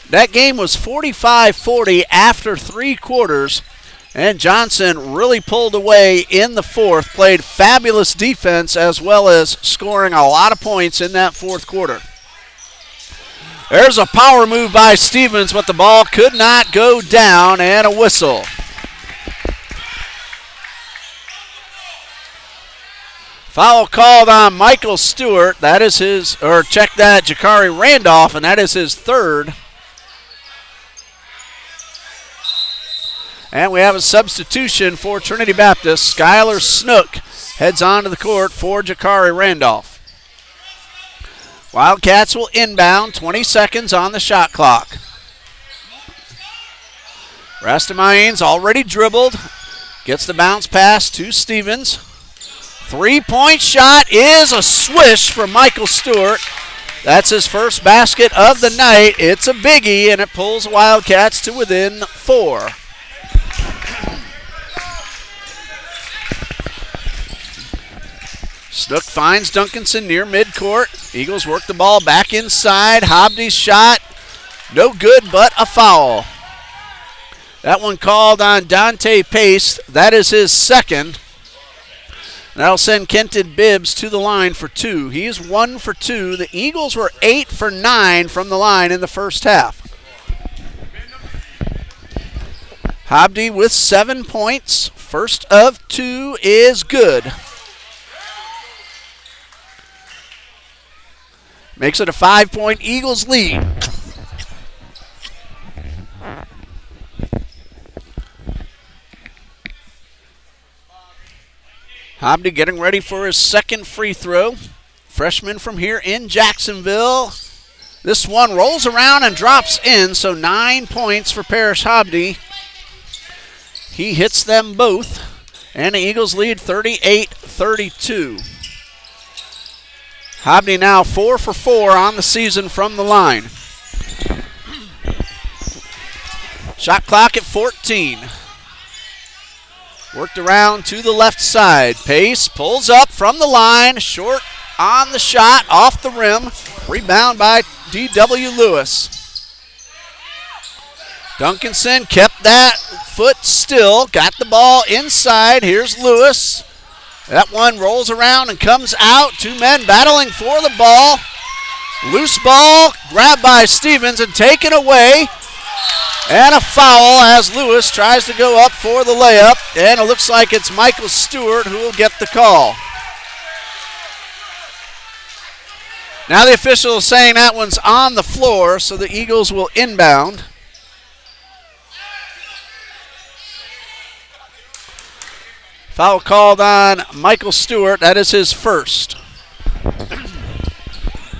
That game was 45-40 after 3 quarters, and Johnson really pulled away in the fourth, played fabulous defense as well as scoring a lot of points in that fourth quarter. There's a power move by Stevens, but the ball could not go down, and a whistle. Foul called on Michael Stewart. That is his, or check that, Jakari Randolph, and that is his third. And we have a substitution for Trinity Baptist. Skylar Snook heads onto the court for Jakari Randolph. Wildcats will inbound, 20 seconds on the shot clock. Rastamain's already dribbled. Gets the bounce pass to Stevens. 3-point shot is a swish for Michael Stewart. That's his first basket of the night. It's a biggie, and it pulls the Wildcats to within 4. Snook finds Duncanson near midcourt. Eagles work the ball back inside. Hobdy's shot, no good, but a foul. That one called on Dante Pace. That is his second. That'll send Kenton Bibbs to the line for 2. He is 1 for 2. The Eagles were 8 for 9 from the line in the first half. Hobdy with 7 points. First of 2 is good. Makes it a 5-point Eagles lead. Hobdy getting ready for his second free throw. Freshman from here in Jacksonville. This one rolls around and drops in, so 9 points for Parrish Hobdy. He hits them both, and the Eagles lead 38-32. Hobdy now 4 for 4 on the season from the line. Shot clock at 14. Worked around to the left side. Pace pulls up from the line. Short on the shot, off the rim. Rebound by D.W. Lewis. Duncanson kept that foot still. Got the ball inside. Here's Lewis. That one rolls around and comes out. 2 men battling for the ball. Loose ball grabbed by Stevens and taken away. And a foul as Lewis tries to go up for the layup. And it looks like it's Michael Stewart who will get the call. Now the official is saying that one's on the floor, so the Eagles will inbound. Foul called on Michael Stewart. That is his first.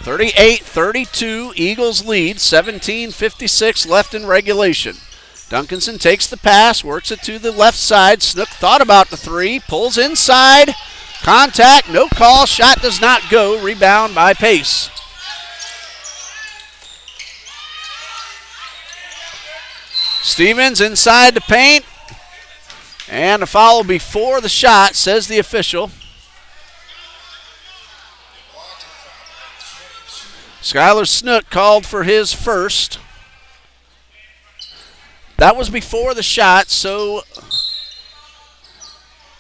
38-32, Eagles lead, 17:56 left in regulation. Duncanson takes the pass, works it to the left side. Snook thought about the 3, pulls inside. Contact, no call, shot does not go. Rebound by Pace. Stevens inside the paint. And a foul before the shot, says the official. Skylar Snook called for his first. That was before the shot, so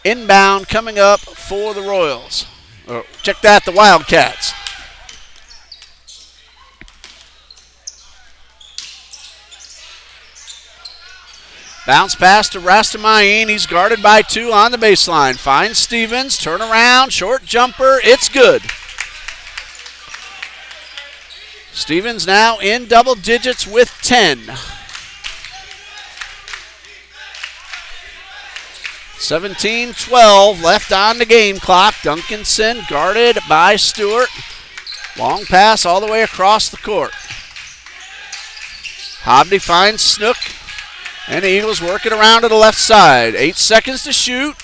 inbound coming up for the Royals. Check that, the Wildcats. Bounce pass to Rastamain. He's guarded by 2 on the baseline. Finds Stevens, turn around, short jumper, it's good. Stevens now in double digits with 10. 17-12 left on the game clock. Duncanson guarded by Stewart. Long pass all the way across the court. Hobdy finds Snook. And the Eagles work it around to the left side. 8 seconds to shoot.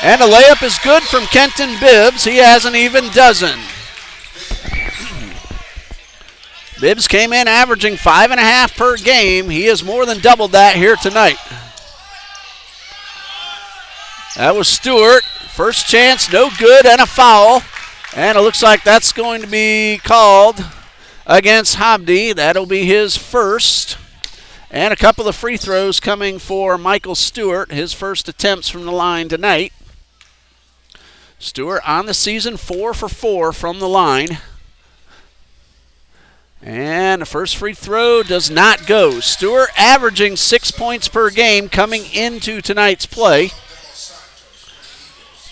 And a layup is good from Kenton Bibbs. He has an even dozen. Bibbs came in averaging 5.5 per game. He has more than doubled that here tonight. That was Stewart. First chance, no good, and a foul. And it looks like that's going to be called against Hobdy. That'll be his first. And a couple of free throws coming for Michael Stewart, his first attempts from the line tonight. Stewart on the season 4 for 4 from the line. And the first free throw does not go. Stewart averaging 6 points per game coming into tonight's play.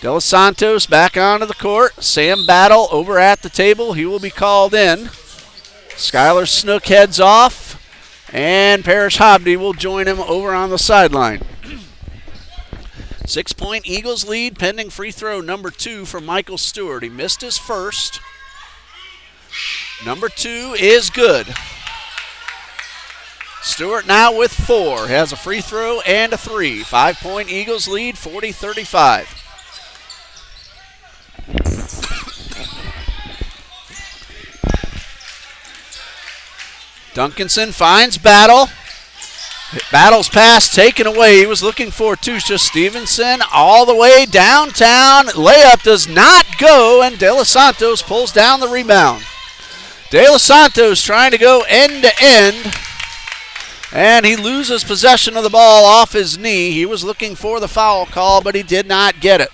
De Los Santos back onto the court. Sam Battle over at the table. He will be called in. Skylar Snook heads off. And Parrish Hobdy will join him over on the sideline. 6-point Eagles lead pending free throw number 2 for Michael Stewart. He missed his first. Number 2 is good. Stewart now with 4. Has a free throw and a 3. 5-point Eagles lead, 40-35. Duncanson finds Battle. Battle's pass taken away. He was looking for Tusha. Stevenson all the way downtown. Layup does not go, and De Los Santos pulls down the rebound. De Los Santos trying to go end to end, and he loses possession of the ball off his knee. He was looking for the foul call, but he did not get it.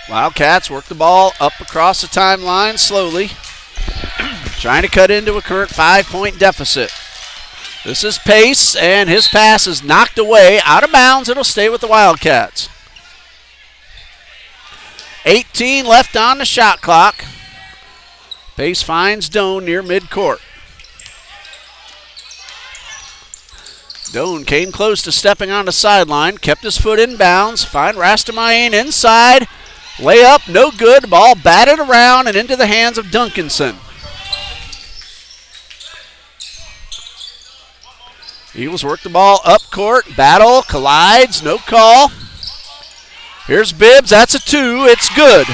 Wildcats work the ball up across the timeline slowly, trying to cut into a current 5-point deficit. This is Pace, and his pass is knocked away, out of bounds. It'll stay with the Wildcats. 18 left on the shot clock. Pace finds Doan near midcourt. Doan came close to stepping on the sideline, kept his foot in bounds, find Rastamayan inside. Layup, no good. Ball batted around and into the hands of Duncanson. Eagles work the ball up court. Battle, collides, no call. Here's Bibbs, that's a 2, it's good.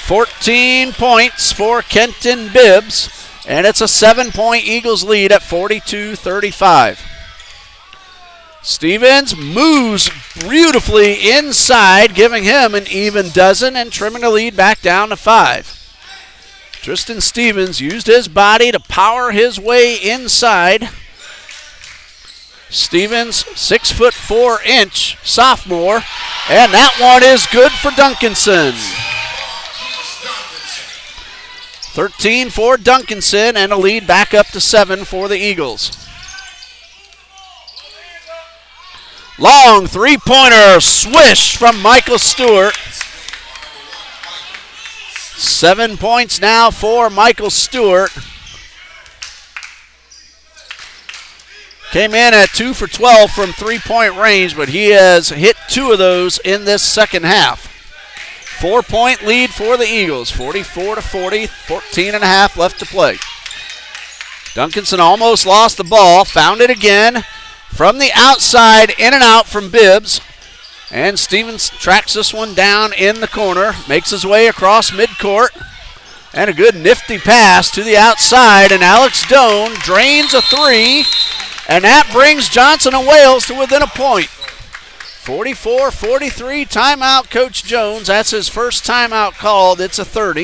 14 points for Kenton Bibbs, and it's a 7-point Eagles lead at 42-35. Stevens moves beautifully inside, giving him an even dozen and trimming the lead back down to 5. Tristan Stevens used his body to power his way inside. Stevens, 6'4" sophomore, and that one is good for Duncanson. 13 for Duncanson, and a lead back up to 7 for the Eagles. Long three-pointer, swish from Michael Stewart. 7 points now for Michael Stewart. Came in at 2 for 12 from three-point range, but he has hit 2 of those in this second half. 4-point lead for the Eagles, 44-40, 14 and a half left to play. Duncanson almost lost the ball, found it again from the outside, in and out from Bibbs. And Stevens tracks this one down in the corner, makes his way across midcourt. And a good nifty pass to the outside, and Alex Doan drains a 3. And that brings Johnson and Wales to within a point. 44-43, timeout, Coach Jones. That's his first timeout called. It's a 30.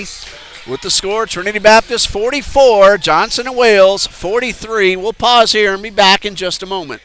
With the score, Trinity Baptist 44, Johnson and Wales 43. We'll pause here and be back in just a moment.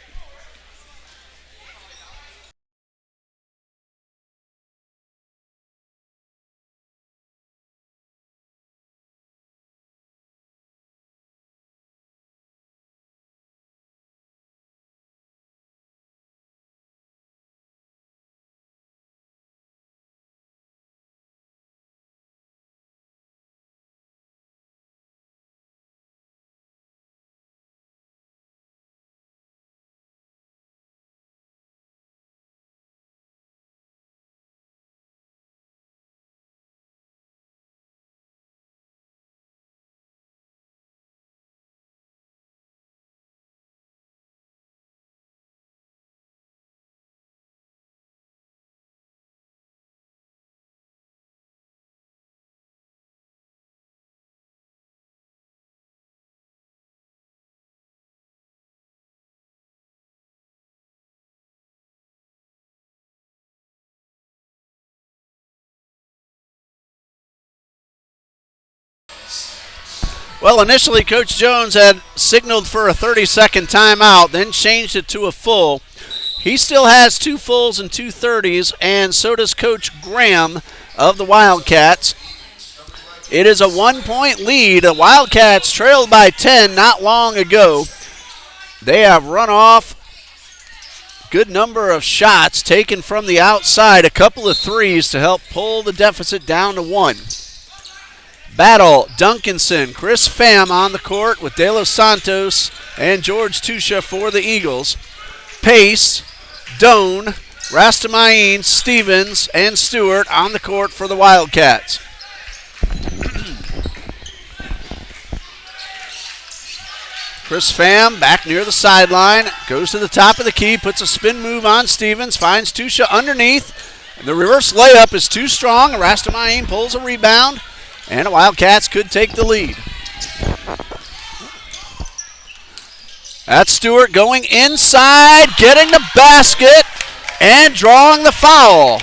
Well, initially, Coach Jones had signaled for a 30-second timeout, then changed it to a full. He still has 2 fulls and 2 30s, and so does Coach Graham of the Wildcats. It is a 1-point lead. The Wildcats trailed by 10 not long ago. They have run off good number of shots taken from the outside, a couple of threes to help pull the deficit down to 1. Battle, Duncanson, Chris Pham on the court with De Los Santos and George Tusha for the Eagles. Pace, Doan, Rastamayan, Stevens, and Stewart on the court for the Wildcats. Chris Pham back near the sideline, goes to the top of the key, puts a spin move on Stevens, finds Tusha underneath. And the reverse layup is too strong. Rastamayim pulls a rebound, and the Wildcats could take the lead. That's Stewart going inside, getting the basket, and drawing the foul.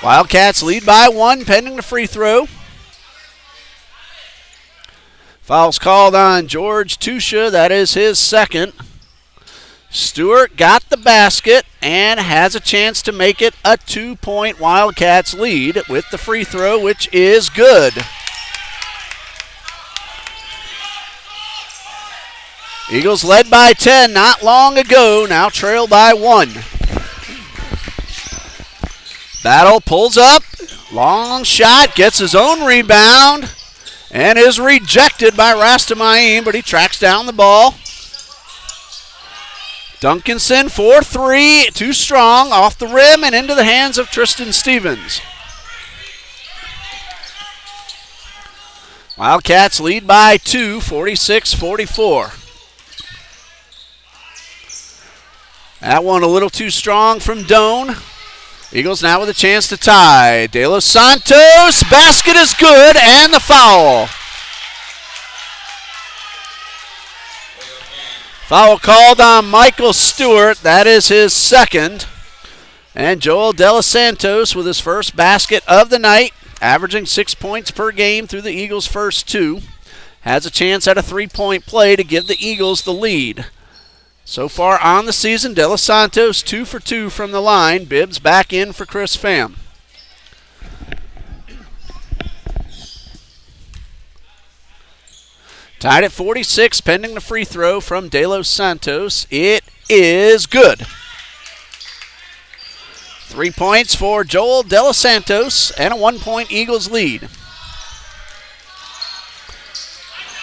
Wildcats lead by 1 pending the free throw. Foul's called on George Tusha. That is his second. Stewart got the basket and has a chance to make it a 2-point Wildcats lead with the free throw, which is good. Eagles led by 10 not long ago, now trail by 1. Battle pulls up, long shot, gets his own rebound, and is rejected by Rastamayim, but he tracks down the ball. Duncanson for 3, too strong, off the rim and into the hands of Tristan Stevens. Wildcats lead by 2, 46-44. That one a little too strong from Doan. Eagles now with a chance to tie. De Los Santos, basket is good, and the foul. Foul called on Michael Stewart. That is his second. And Joel De Los Santos with his first basket of the night, averaging 6 points per game through the Eagles' first 2. Has a chance at a 3-point play to give the Eagles the lead. So far on the season, De Los Santos 2 for 2 from the line. Bibbs back in for Chris Pham. Tied at 46, pending the free throw from De Los Santos. It is good. 3 points for Joel De Los Santos and a 1-point Eagles lead.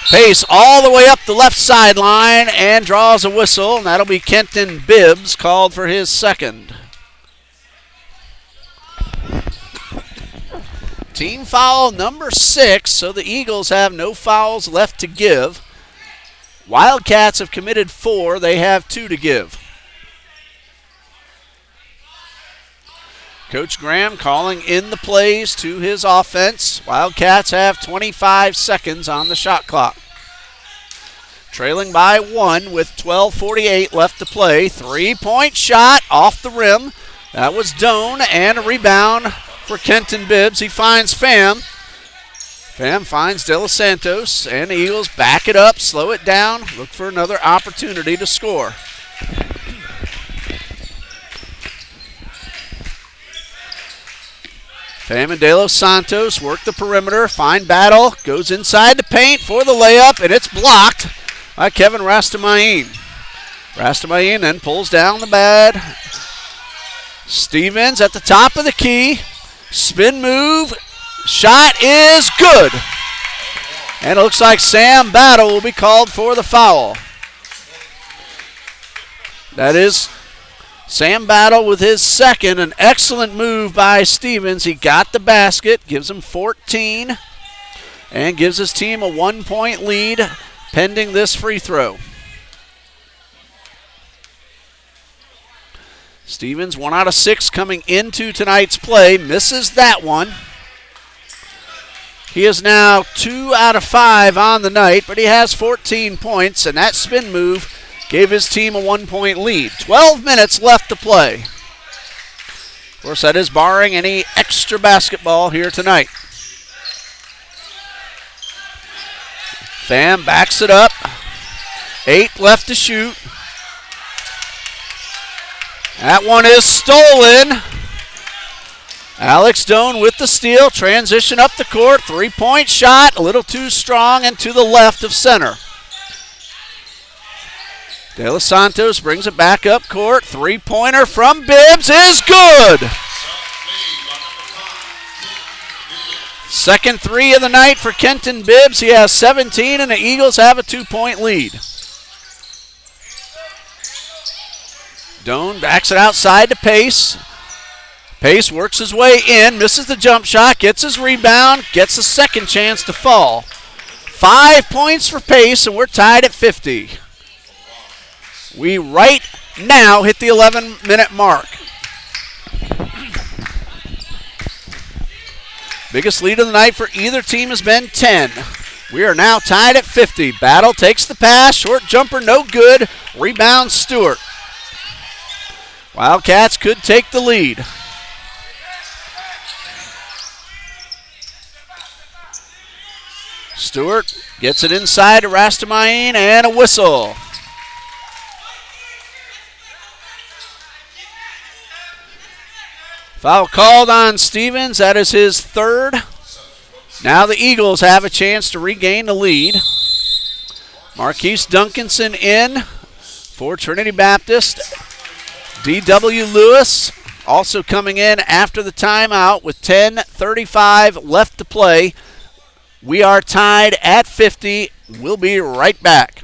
Pace all the way up the left sideline and draws a whistle, and that'll be Kenton Bibbs called for his second. Team foul number 6, so the Eagles have no fouls left to give. Wildcats have committed 4. They have 2 to give. Coach Graham calling in the plays to his offense. Wildcats have 25 seconds on the shot clock. Trailing by 1 with 12:48 left to play. 3-point shot off the rim. That was Doan, and a rebound for Kenton Bibbs. He finds Pham. Pham finds De Los Santos, and the Eagles back it up, slow it down, look for another opportunity to score. Pham and De Los Santos work the perimeter, find Battle, goes inside the paint for the layup, and it's blocked by Kevin Rastamayim. Rastamayim then pulls down the bad. Stevens at the top of the key. Spin move. Shot is good. And it looks like Sam Battle will be called for the foul. That is Sam Battle with his second. An excellent move by Stevens. He got the basket, gives him 14, and gives his team a 1-point lead pending this free throw. Stevens 1 out of 6 coming into tonight's play. Misses that one. He is now 2 out of 5 on the night, but he has 14 points, and that spin move gave his team a 1-point lead. 12 minutes left to play. Of course, that is barring any extra basketball here tonight. Pham backs it up. 8 left to shoot. That one is stolen. Alex Doan with the steal. Transition up the court. 3-point shot. A little too strong and to the left of center. De Los Santos brings it back up court. 3-pointer from Bibbs is good. Second 3 of the night for Kenton Bibbs. He has 17, and the Eagles have a 2-point lead. Doan backs it outside to Pace. Pace works his way in, misses the jump shot, gets his rebound, gets a second chance to fall. 5 points for Pace, and we're tied at 50. We right now hit the 11-minute mark. Biggest lead of the night for either team has been 10. We are now tied at 50. Battle takes the pass. Short jumper, no good. Rebound, Stewart. Wildcats could take the lead. Stewart gets it inside to Rastamain, and a whistle. Foul called on Stevens. That is his third. Now the Eagles have a chance to regain the lead. Marquise Duncanson in for Trinity Baptist. D.W. Lewis also coming in after the timeout with 10:35 left to play. We are tied at 50. We'll be right back.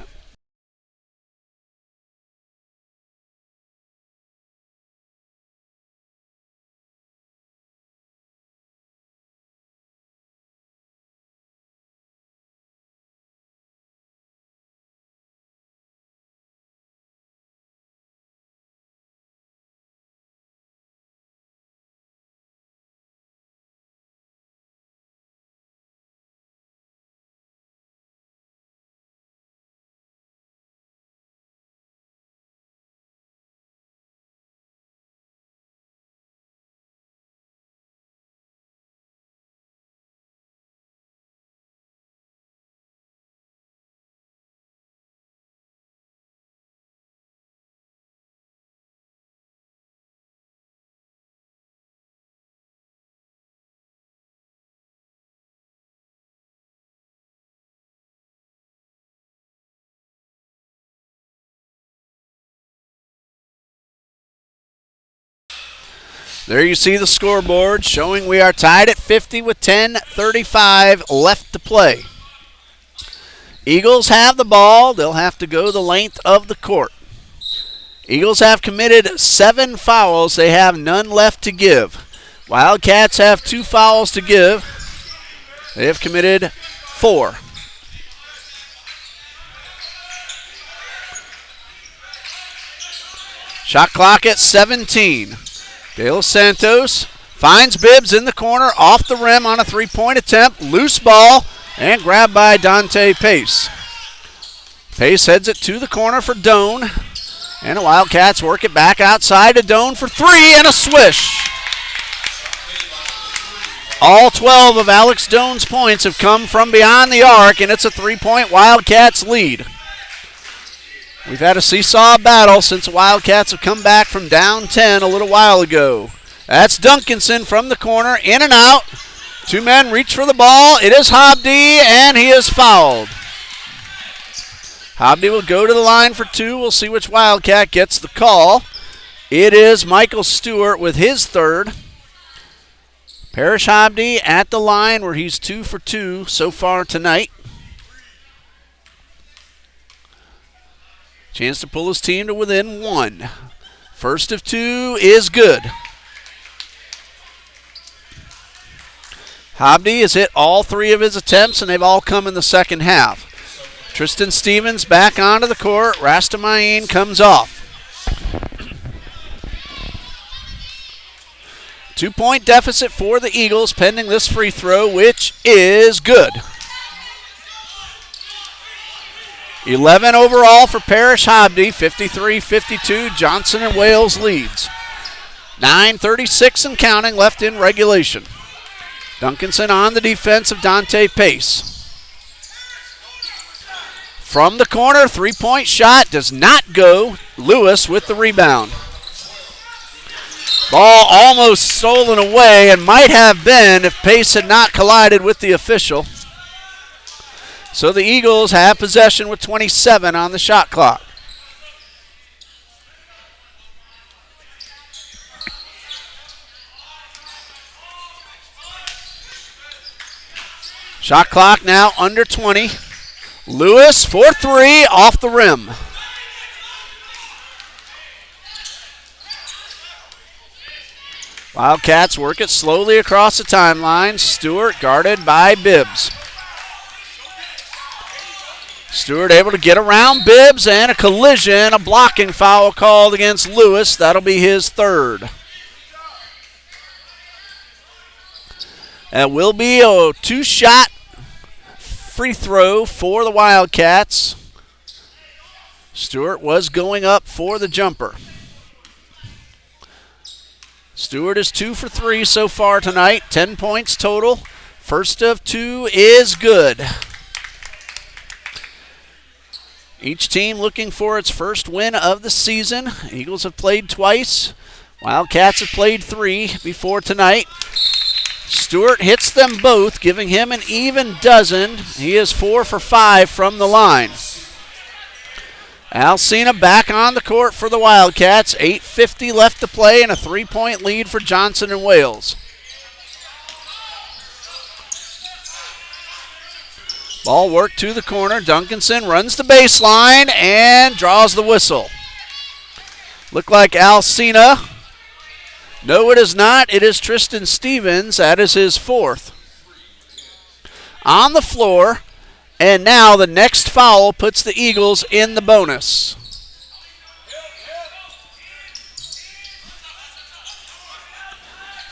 There you see the scoreboard showing we are tied at 50 with 10:35 left to play. Eagles have the ball. They'll have to go the length of the court. Eagles have committed 7 fouls. They have none left to give. Wildcats have 2 fouls to give. They have committed 4. Shot clock at 17. De Los Santos finds Bibbs in the corner, off the rim on a 3-point attempt. Loose ball and grabbed by Dante Pace. Pace heads it to the corner for Doan. And the Wildcats work it back outside to Doan for 3 and a swish. All 12 of Alex Doan's points have come from beyond the arc, and it's a 3-point Wildcats lead. We've had a seesaw battle since the Wildcats have come back from down 10 a little while ago. That's Duncanson from the corner, in and out. 2 men reach for the ball. It is Hobdy, and he is fouled. Hobdy will go to the line for 2. We'll see which Wildcat gets the call. It is Michael Stewart with his third. Parrish Hobdy at the line where he's 2 for 2 so far tonight. Chance to pull his team to within 1. First of 2 is good. Hobdy has hit all 3 of his attempts, and they've all come in the second half. Tristan Stevens back onto the court. Rastamain comes off. 2-point deficit for the Eagles pending this free throw, which is good. 11 overall for Parrish Hobdy, 53-52. Johnson and Wales leads. 9:36 and counting left in regulation. Duncanson on the defense of Dante Pace. From the corner, 3-point shot does not go. Lewis with the rebound. Ball almost stolen away and might have been if Pace had not collided with the official. So the Eagles have possession with 27 on the shot clock. Shot clock now under 20. Lewis for 3 off the rim. Wildcats work it slowly across the timeline. Stewart guarded by Bibbs. Stewart able to get around Bibbs, and a collision, a blocking foul called against Lewis. That'll be his third. That will be a two-shot free throw for the Wildcats. Stewart was going up for the jumper. Stewart is 2 for 3 so far tonight, 10 points total. First of 2 is good. Each team looking for its first win of the season. Eagles have played twice. Wildcats have played 3 before tonight. Stewart hits them both, giving him an even dozen. He is 4 for 5 from the line. Alcina back on the court for the Wildcats. 8:50 left to play and a 3-point lead for Johnson and Wales. Ball worked to the corner. Duncanson runs the baseline and draws the whistle. Look like Alcina. No, it is not. It is Tristan Stevens. That is his 4th. On the floor, and now the next foul puts the Eagles in the bonus.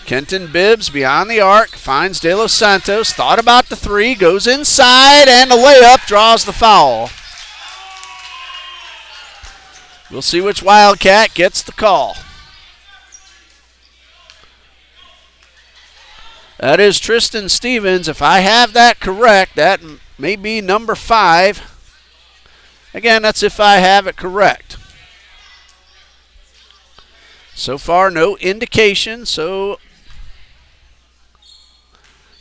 Kenton Bibbs beyond the arc, finds De Los Santos, thought about the 3, goes inside, and a layup draws the foul. We'll see which Wildcat gets the call. That is Tristan Stevens. If I have that correct, that may be number 5. Again, that's if I have it correct. So far, no indication, so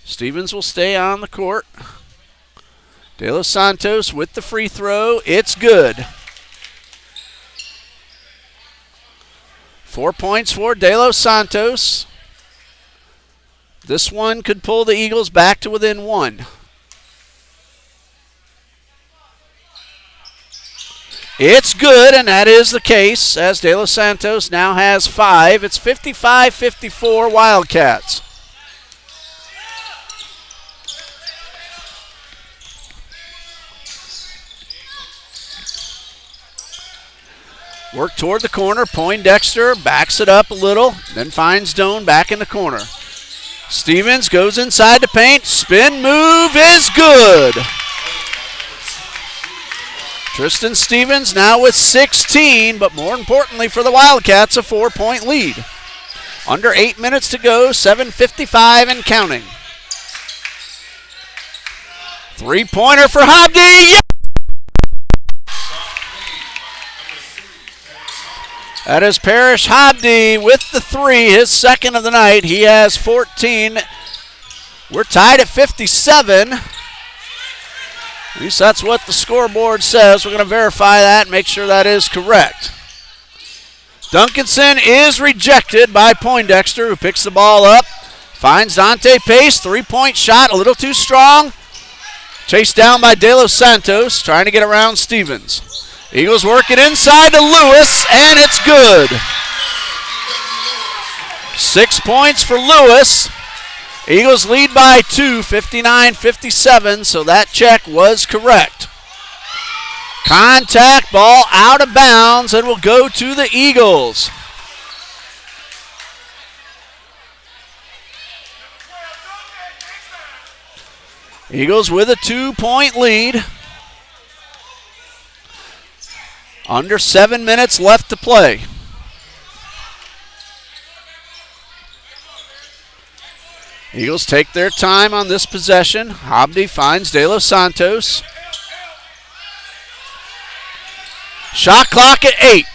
Stevens will stay on the court. De Los Santos with the free throw. It's good. 4 points for De Los Santos. This one could pull the Eagles back to within 1. It's good, and that is the case, as De Los Santos now has 5. It's 55-54 Wildcats. Work toward the corner. Poindexter backs it up a little, then finds Doan back in the corner. Stevens goes inside the paint. Spin move is good. Tristan Stevens now with 16, but more importantly for the Wildcats, a 4-point lead. Under 8 minutes to go, 7:55 and counting. Three-pointer for Habdi. That is Parrish Habdi with the 3, his second of the night. He has 14. We're tied at 57. At least that's what the scoreboard says. We're going to verify that and make sure that is correct. Duncanson is rejected by Poindexter, who picks the ball up. Finds Dante Pace. 3-point shot, a little too strong. Chased down by De Los Santos, trying to get around Stevens. Eagles work it inside to Lewis, and it's good. 6 points for Lewis. Eagles lead by 2, 59-57, so that check was correct. Contact, ball out of bounds, and will go to the Eagles. Eagles with a 2-point lead. Under 7 minutes left to play. Eagles take their time on this possession. Habdi finds De Los Santos. Shot clock at 8.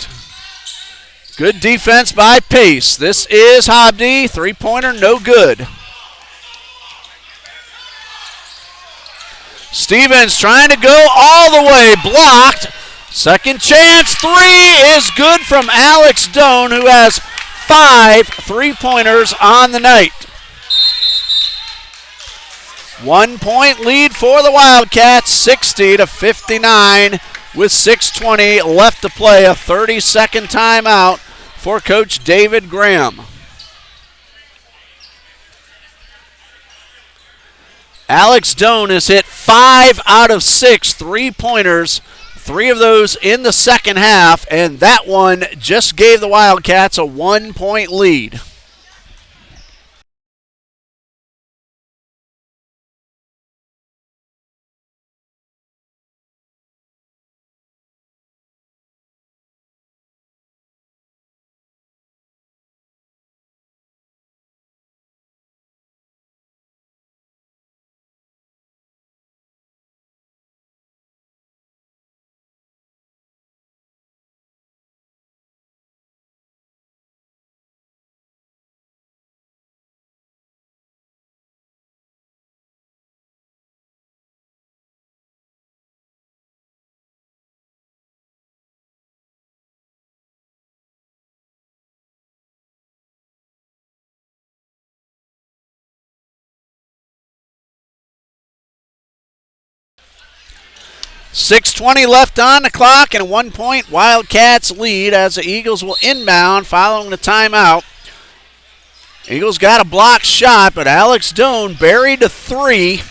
Good defense by Pace. This is Habdi. 3-pointer, no good. Stevens trying to go all the way, blocked. Second chance, 3 is good from Alex Doan, who has 5 3-pointers on the night. 1-point lead for the Wildcats, 60-59 with 6:20 left to play. A 30-second timeout for Coach David Graham. Alex Doan has hit 5 out of 6 3-pointers, 3 of those in the second half, and that one just gave the Wildcats a 1-point lead. .620 left on the clock and a 1-point Wildcats lead as the Eagles will inbound following the timeout. Eagles got a blocked shot, but Alex Doan buried a 3,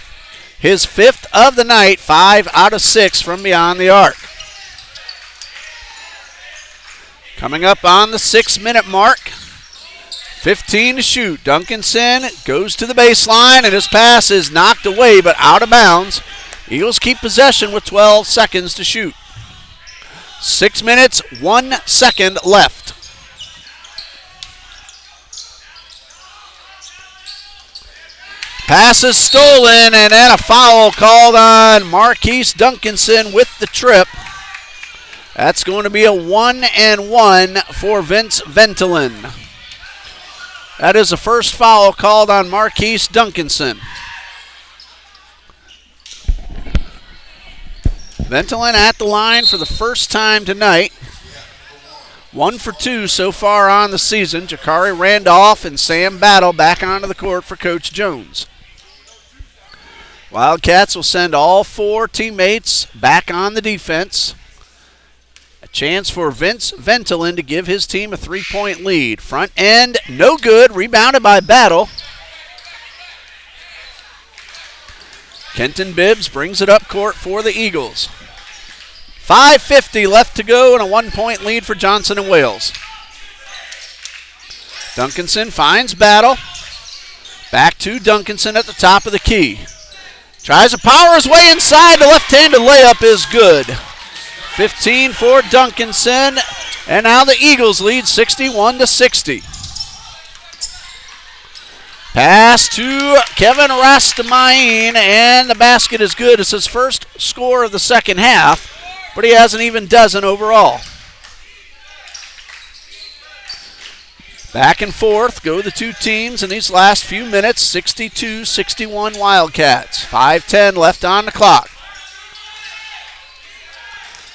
his 5th of the night, 5 out of 6 from beyond the arc. Coming up on the 6-minute mark, 15 to shoot. Duncanson goes to the baseline, and his pass is knocked away but out of bounds. Eagles keep possession with 12 seconds to shoot. 6 minutes, 1 second left. Pass is stolen, and then a foul called on Marquise Duncanson with the trip. That's going to be a 1-and-1 for Vince Ventolin. That is the first foul called on Marquise Duncanson. Ventolin at the line for the first time tonight. 1 for 2 so far on the season. Jakari Randolph and Sam Battle back onto the court for Coach Jones. Wildcats will send all 4 teammates back on the defense. A chance for Vince Ventolin to give his team a 3-point lead. Front end, no good. Rebounded by Battle. Kenton Bibbs brings it up court for the Eagles. 5:50 left to go and a 1-point lead for Johnson and Wales. Duncanson finds Battle. Back to Duncanson at the top of the key. Tries to power his way inside. The left-handed layup is good. 15 for Duncanson. And now the Eagles lead 61-60. Pass to Kevin Rastamain, and the basket is good. It's his first score of the second half, but he has an even dozen overall. Back and forth go the two teams in these last few minutes. 62-61 Wildcats. 5:10 left on the clock.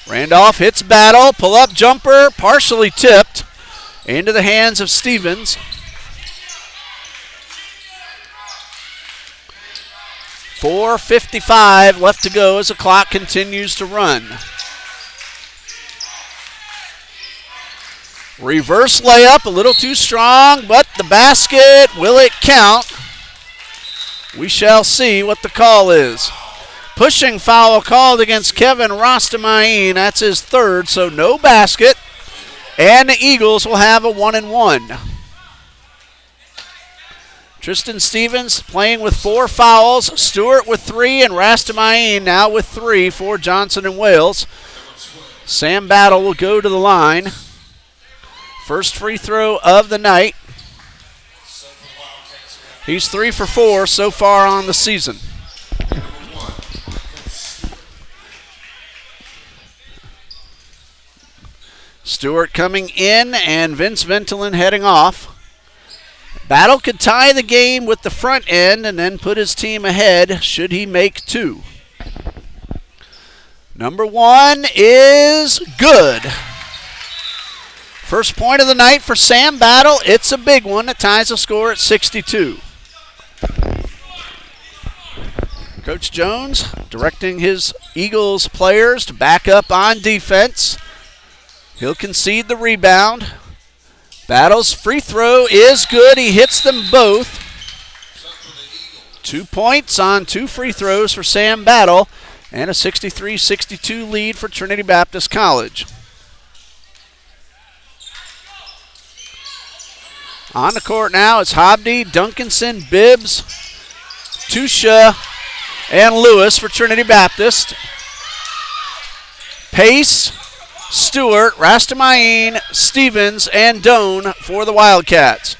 Randolph hits Battle. Pull-up jumper, partially tipped into the hands of Stevens. 4:55 left to go as the clock continues to run. Reverse layup, a little too strong, but the basket, will it count? We shall see what the call is. Pushing foul called against Kevin Rastamain. That's his third, so no basket. And the Eagles will have a 1-and-1. Tristan Stevens playing with 4 fouls. Stewart with 3, and Rastamain now with 3 for Johnson and Wales. Sam Battle will go to the line. First free throw of the night. He's 3 for 4 so far on the season. Stewart coming in and Vince Ventolin heading off. Battle could tie the game with the front end and then put his team ahead should he make 2. Number 1 is good. First point of the night for Sam Battle. It's a big one. It ties the score at 62. Coach Jones directing his Eagles players to back up on defense. He'll concede the rebound. Battle's free throw is good. He hits them both. 2 points on 2 free throws for Sam Battle, and a 63-62 lead for Trinity Baptist College. On the court now, it's Hobdy, Duncanson, Bibbs, Tusha, and Lewis for Trinity Baptist. Pace, Stewart, Rastamayin, Stevens, and Doan for the Wildcats.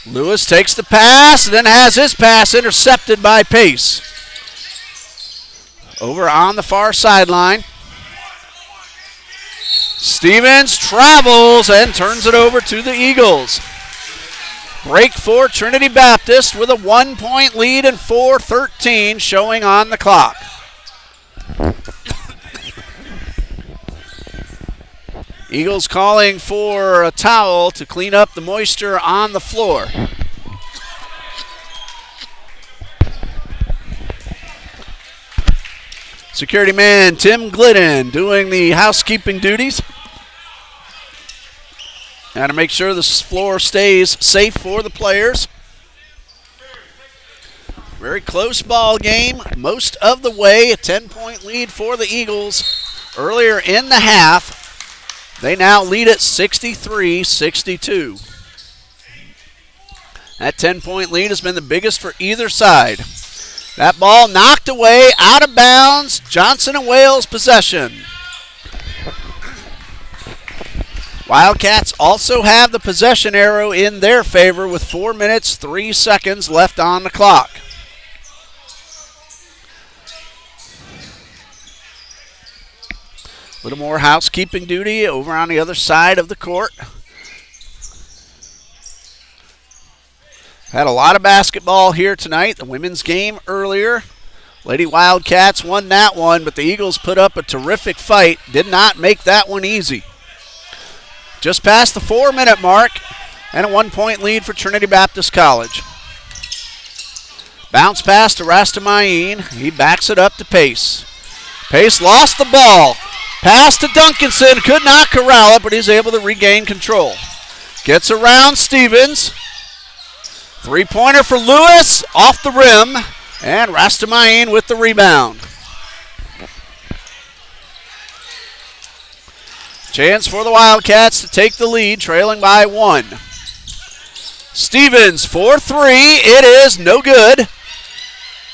Lewis takes the pass and then has his pass intercepted by Pace. Over on the far sideline. Stevens travels and turns it over to the Eagles. Break for Trinity Baptist with a 1-point lead and 4:13 showing on the clock. Eagles calling for a towel to clean up the moisture on the floor. Security man Tim Glidden doing the housekeeping duties. Got to make sure this floor stays safe for the players. Very close ball game most of the way. A 10-point lead for the Eagles earlier in the half. They now lead at 63-62. That 10-point lead has been the biggest for either side. That ball knocked away, out of bounds. Johnson and Wales possession. Wildcats also have the possession arrow in their favor with 4 minutes, 3 seconds left on the clock. A little more housekeeping duty over on the other side of the court. Had a lot of basketball here tonight. The women's game earlier. Lady Wildcats won that one, but the Eagles put up a terrific fight. Did not make that one easy. Just past the 4-minute mark, and a 1-point lead for Trinity Baptist College. Bounce pass to Rastamayin. He backs it up to Pace. Pace lost the ball. Pass to Duncanson. Could not corral it, but he's able to regain control. Gets around Stevens. Three-pointer for Lewis. Off the rim. And Rastamayin with the rebound. Chance for the Wildcats to take the lead, trailing by 1. Stevens for 3. It is no good.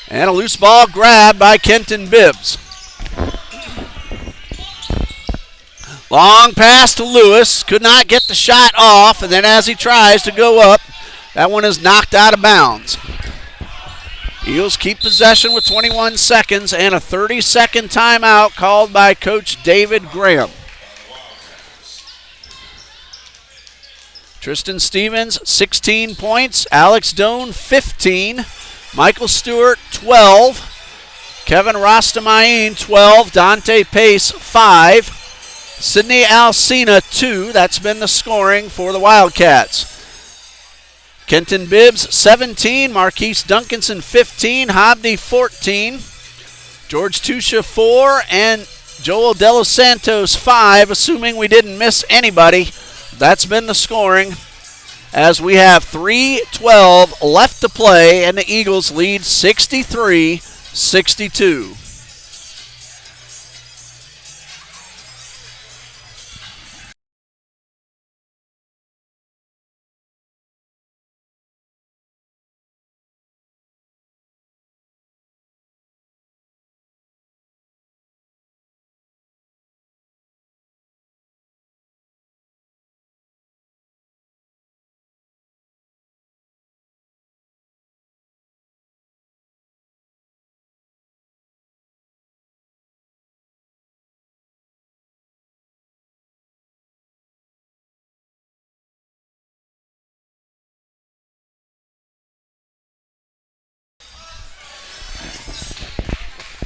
And a loose ball grab by Kenton Bibbs. Long pass to Lewis. Could not get the shot off. And then as he tries to go up, that one is knocked out of bounds. Eagles keep possession with 21 seconds and a 30-second timeout called by Coach David Graham. Tristan Stevens, 16 points. Alex Doan, 15. Michael Stewart, 12. Kevin Rastamayin, 12. Dante Pace, 5. Sydney Alcina, 2. That's been the scoring for the Wildcats. Kenton Bibbs, 17. Marquise Duncanson, 15. Hobdy, 14. George Tusha, 4. And Joel De Los Santos, 5. Assuming we didn't miss anybody, that's been the scoring as we have 3:12 left to play, and the Eagles lead 63-62.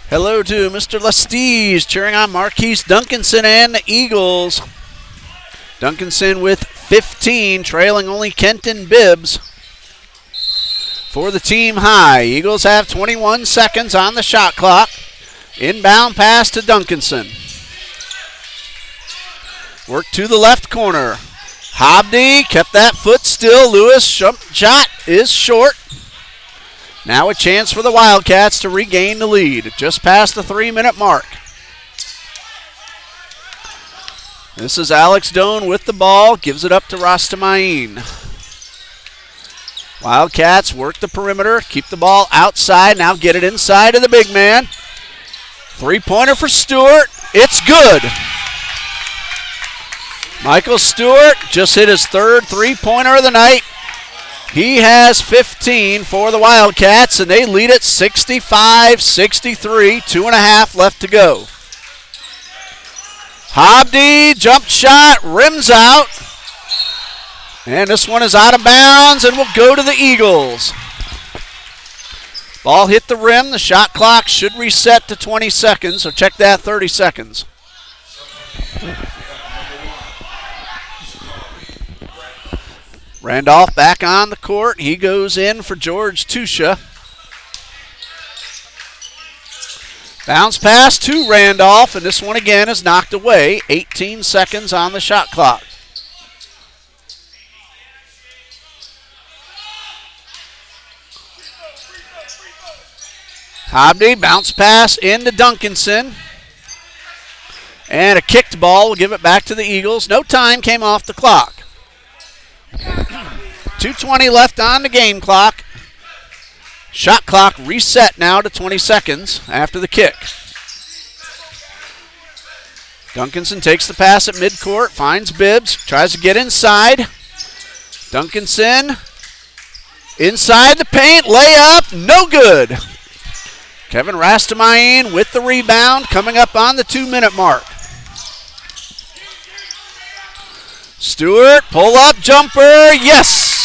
Hello to Mr. Lestige cheering on Marquise Duncanson and the Eagles. Duncanson with 15, trailing only Kenton Bibbs for the team high. Eagles have 21 seconds on the shot clock. Inbound pass to Duncanson. Work to the left corner. Hobdy kept that foot still. Lewis shot is short. Now a chance for the Wildcats to regain the lead. Just past the 3-minute mark. This is Alex Doan with the ball. Gives it up to Rastamain. Wildcats work the perimeter. Keep the ball outside. Now get it inside to the big man. Three-pointer for Stewart. It's good. Michael Stewart just hit his third three-pointer of the night. He has 15 for the Wildcats, and they lead it 65-63. 2.5 left to go. Hobdy, jump shot, rims out. And this one is out of bounds and will go to the Eagles. Ball hit the rim. The shot clock should reset to 20 seconds, so check that, 30 seconds. Randolph back on the court. He goes in for George Tusha. Bounce pass to Randolph, and this one again is knocked away. 18 seconds on the shot clock. Hobdy, bounce pass into Duncanson. And a kicked ball will give it back to the Eagles. No time came off the clock. 2:20 left on the game clock. Shot clock reset now to 20 seconds after the kick. Duncanson takes the pass at midcourt, finds Bibbs, tries to get inside. Duncanson inside the paint, layup, no good. Kevin Rastamain with the rebound, coming up on the 2-minute mark. Stewart, pull-up jumper, yes!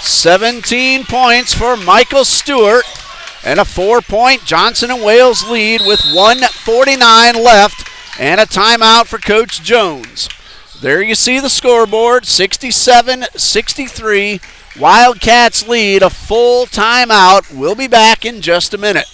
17 points for Michael Stewart, and a 4-point Johnson & Wales lead with 1:49 left and a timeout for Coach Jones. There you see the scoreboard, 67-63. Wildcats lead, a full timeout. We'll be back in just a minute.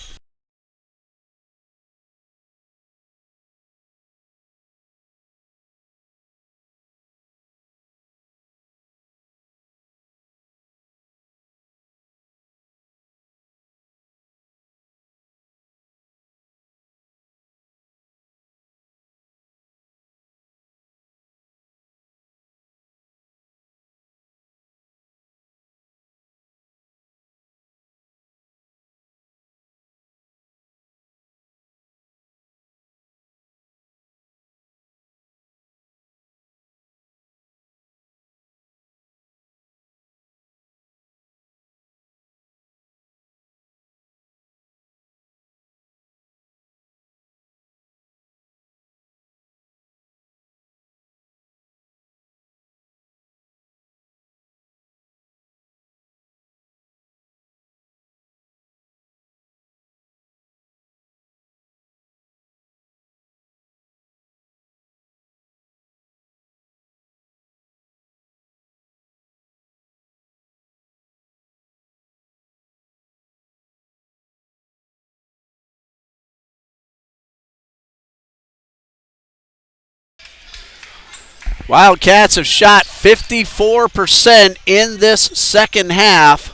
Wildcats have shot 54% in this second half,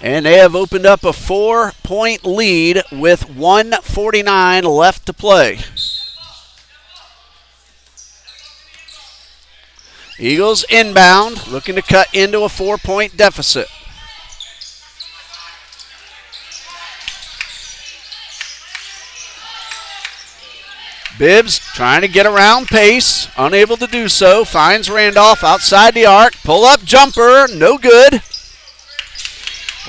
and they have opened up a 4-point lead with 1:49 left to play. Eagles inbound, looking to cut into a 4-point deficit. Bibbs trying to get around pace, unable to do so, finds Randolph outside the arc, pull-up jumper, no good.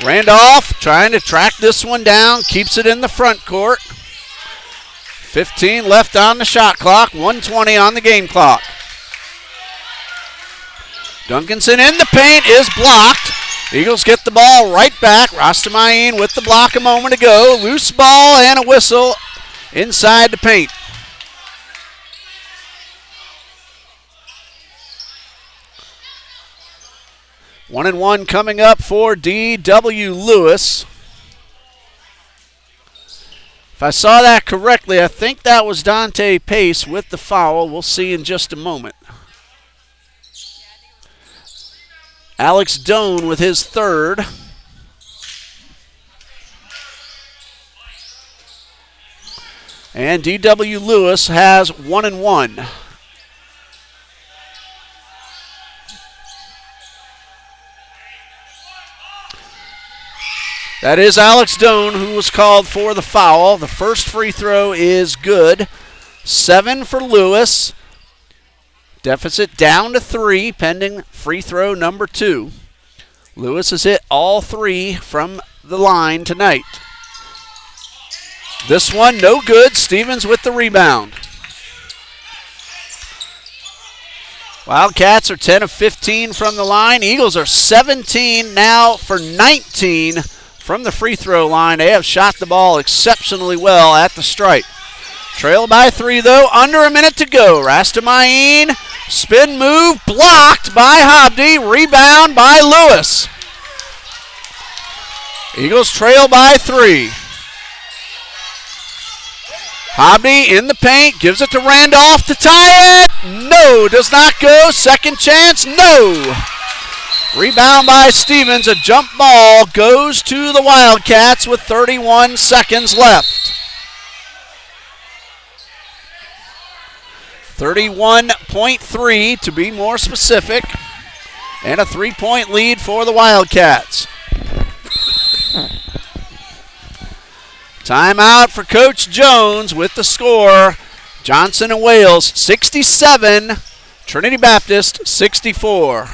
Randolph trying to track this one down, keeps it in the front court. 15 left on the shot clock, 1:20 on the game clock. Duncanson in the paint is blocked. Eagles get the ball right back. Rastamain with the block a moment ago. Loose ball and a whistle inside the paint. One and one coming up for D.W. Lewis. If I saw that correctly, I think that was Dante Pace with the foul. We'll see in just a moment. Alex Doan with his third. And D.W. Lewis has 1 and 1. That is Alex Doan who was called for the foul. The first free throw is good. 7 for Lewis. Deficit down to 3 pending free throw number 2. Lewis has hit all 3 from the line tonight. This one no good. Stevens with the rebound. Wildcats are 10 of 15 from the line. Eagles are 17 now for 19 from the free throw line. They have shot the ball exceptionally well at the stripe. Trail by 3 though, under a minute to go. Rastamayin, spin move, blocked by Hobdy, rebound by Lewis. Eagles trail by 3. Hobby in the paint, gives it to Randolph to tie it. No, does not go. Second chance, no. Rebound by Stevens. A jump ball goes to the Wildcats with 31 seconds left. 31.3 to be more specific. And a 3-point lead for the Wildcats. Timeout for Coach Jones with the score. Johnson and Wales 67, Trinity Baptist 64.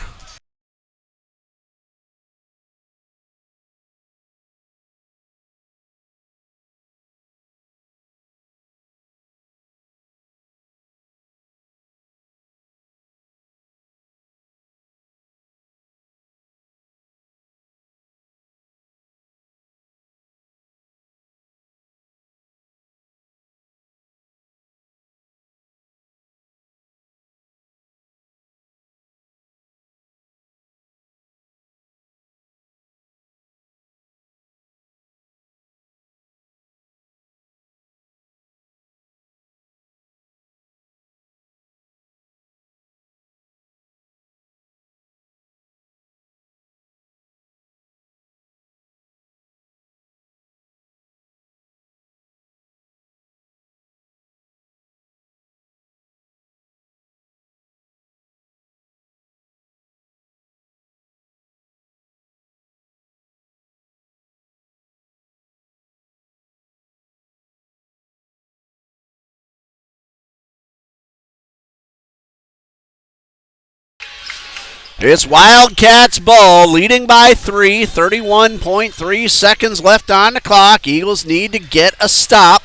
It's Wildcats ball, leading by 3, 31.3 seconds left on the clock. Eagles need to get a stop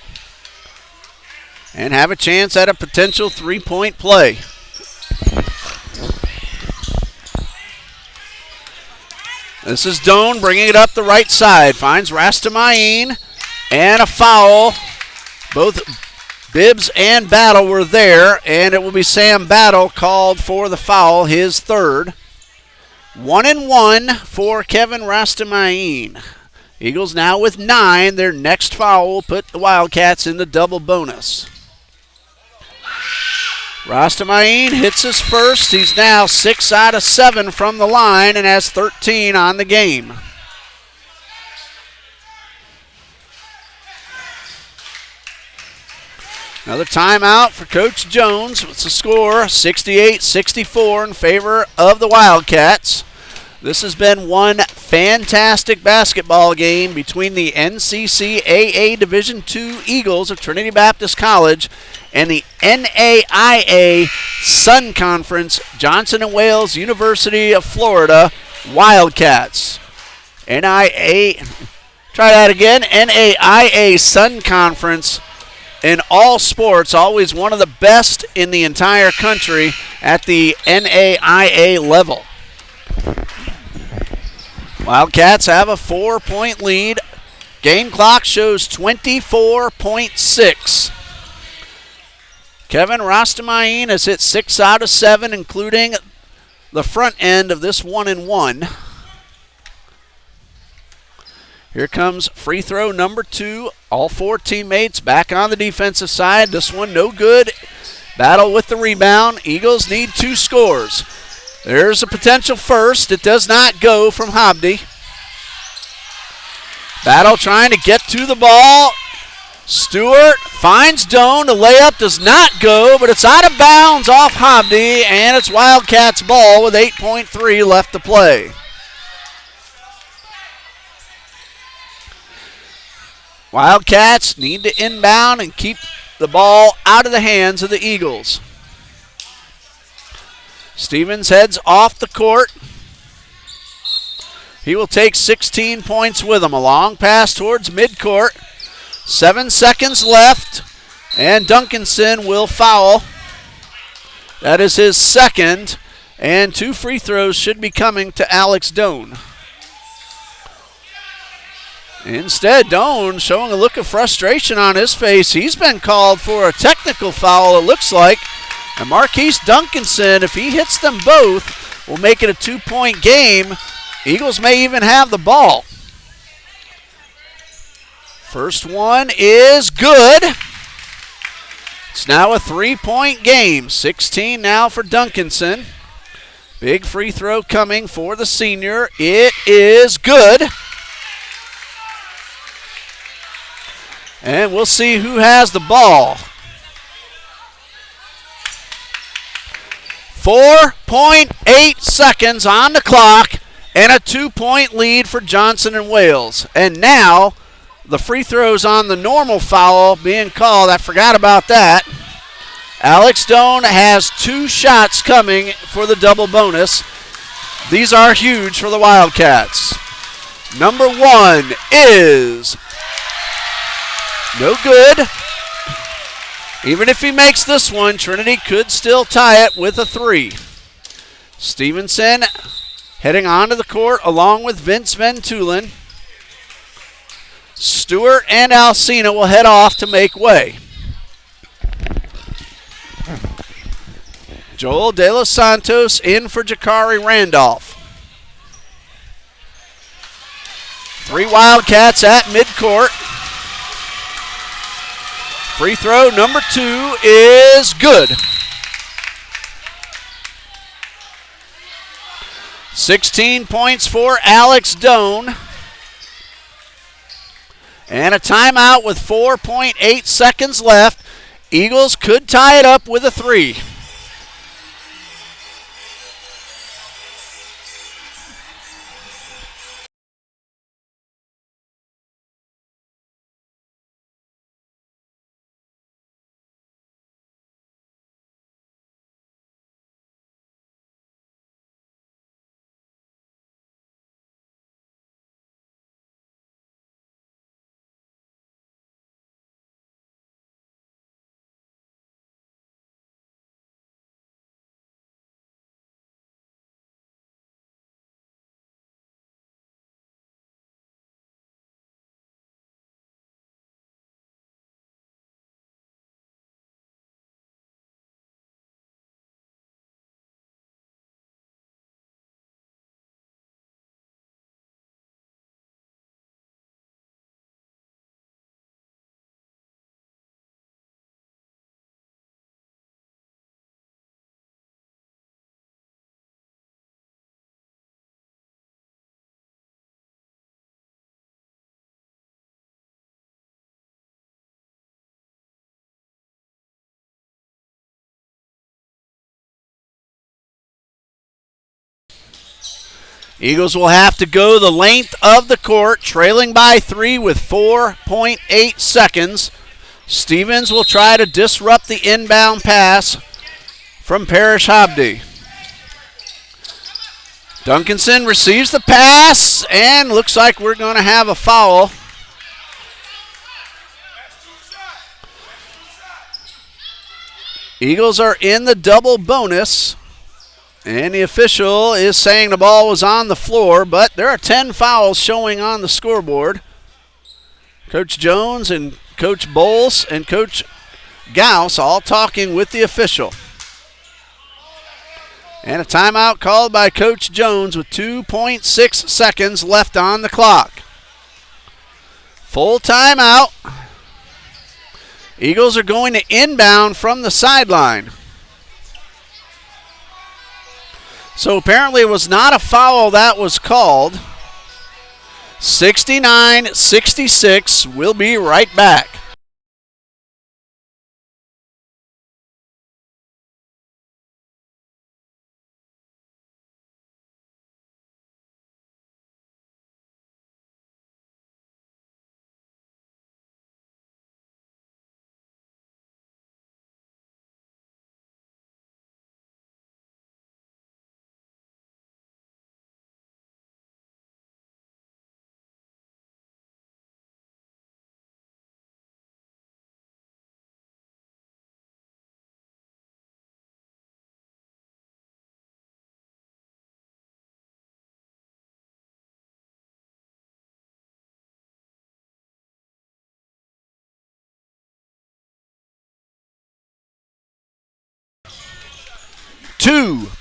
and have a chance at a potential 3-point play. This is Doan bringing it up the right side. Finds Rastamayin and a foul. Both Bibbs and Battle were there, and it will be Sam Battle called for the foul, his third. 1 and 1 for Kevin Rastamayin. Eagles now with 9. Their next foul will put the Wildcats in the double bonus. Rastamayin hits his first. He's now 6 out of 7 from the line and has 13 on the game. Another timeout for Coach Jones. What's the score? 68-64 in favor of the Wildcats. This has been one fantastic basketball game between the NCCAA Division II Eagles of Trinity Baptist College and the NAIA Sun Conference Johnson & Wales University of Florida Wildcats. NAIA Sun Conference in all sports, always one of the best in the entire country at the NAIA level. Wildcats have a 4-point lead. Game clock shows 24.6. Kevin Rastamayin has hit 6 out of 7, including the front end of this 1 and 1. Here comes free throw number 2. All 4 teammates back on the defensive side. This one no good. Battle with the rebound. Eagles need 2 scores. There's a potential first. It does not go from Hobdy. Battle trying to get to the ball. Stewart finds Doan. The layup does not go, but it's out of bounds off Hobdy, and it's Wildcats ball with 8.3 left to play. Wildcats need to inbound and keep the ball out of the hands of the Eagles. Stevens heads off the court. He will take 16 points with him. A long pass towards midcourt. 7 seconds left, and Duncanson will foul. That is his second, and 2 free throws should be coming to Alex Doan. Instead, Doan showing a look of frustration on his face. He's been called for a technical foul, it looks like. And Marquise Duncanson, if he hits them both, will make it a 2-point game. Eagles may even have the ball. First one is good. It's now a 3-point game. 16 now for Duncanson. Big free throw coming for the senior. It is good. And we'll see who has the ball. 4.8 seconds on the clock and a 2-point lead for Johnson and Wales. And now the free throws on the normal foul being called. I forgot about that. Alex Doan has 2 shots coming for the double bonus. These are huge for the Wildcats. Number 1 is no good. Even if he makes this one, Trinity could still tie it with a 3. Stevenson heading onto the court along with Vince Ventulin. Stewart and Alcina will head off to make way. Joel De Los Santos in for Jakari Randolph. 3 Wildcats at midcourt. Free throw number 2 is good. 16 points for Alex Doan. And a timeout with 4.8 seconds left. Eagles could tie it up with a 3. Eagles will have to go the length of the court, trailing by 3 with 4.8 seconds. Stevens will try to disrupt the inbound pass from Parrish Hobdy. Duncanson receives the pass, and looks like we're going to have a foul. Eagles are in the double bonus. And the official is saying the ball was on the floor, but there are 10 fouls showing on the scoreboard. Coach Jones and Coach Bowles and Coach Gauss all talking with the official. And a timeout called by Coach Jones with 2.6 seconds left on the clock. Full timeout. Eagles are going to inbound from the sideline. So apparently it was not a foul that was called. 69-66. We'll be right back.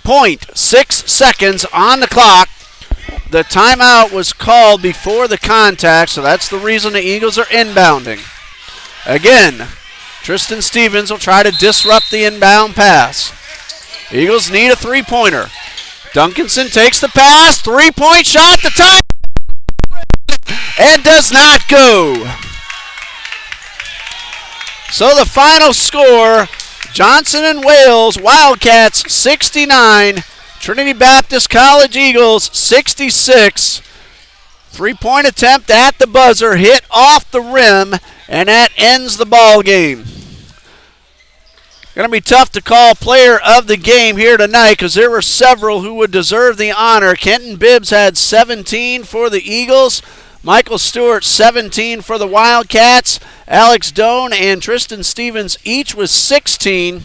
.6 seconds on the clock. The timeout was called before the contact, so that's the reason the Eagles are inbounding. Again, Tristan Stevens will try to disrupt the inbound pass. Eagles need a three-pointer. Duncanson takes the pass, three-point shot, the top, and does not go. So the final score, Johnson and Wales Wildcats 69, Trinity Baptist College Eagles 66. Three-point attempt at the buzzer, hit off the rim, and that ends the ball game. Going to be tough to call player of the game here tonight because there were several who would deserve the honor. Kenton Bibbs had 17 for the Eagles. Michael Stewart, 17 for the Wildcats. Alex Doan and Tristan Stevens each with 16.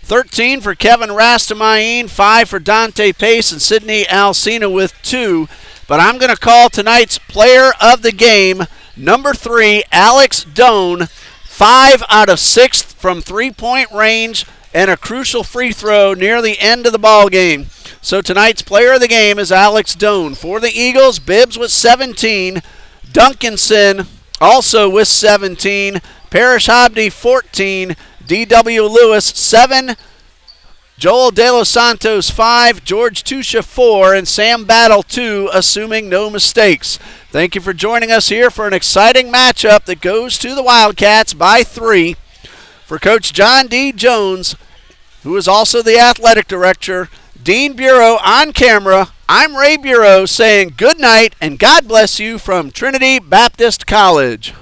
13 for Kevin Rastamayin, 5 for Dante Pace, and Sidney Alcina with 2. But I'm going to call tonight's player of the game, number 3, Alex Doan, 5 out of 6 from three-point range and a crucial free throw near the end of the ball game. So tonight's player of the game is Alex Doan. For the Eagles, Bibbs with 17, Duncanson also with 17, Parrish Hobdy 14, D.W. Lewis 7, Joel De Los Santos 5, George Tusha 4, and Sam Battle 2, assuming no mistakes. Thank you for joining us here for an exciting matchup that goes to the Wildcats by 3. For Coach John D. Jones, who is also the athletic director, Dean Bureau on camera, I'm Ray Bureau saying good night and God bless you from Trinity Baptist College.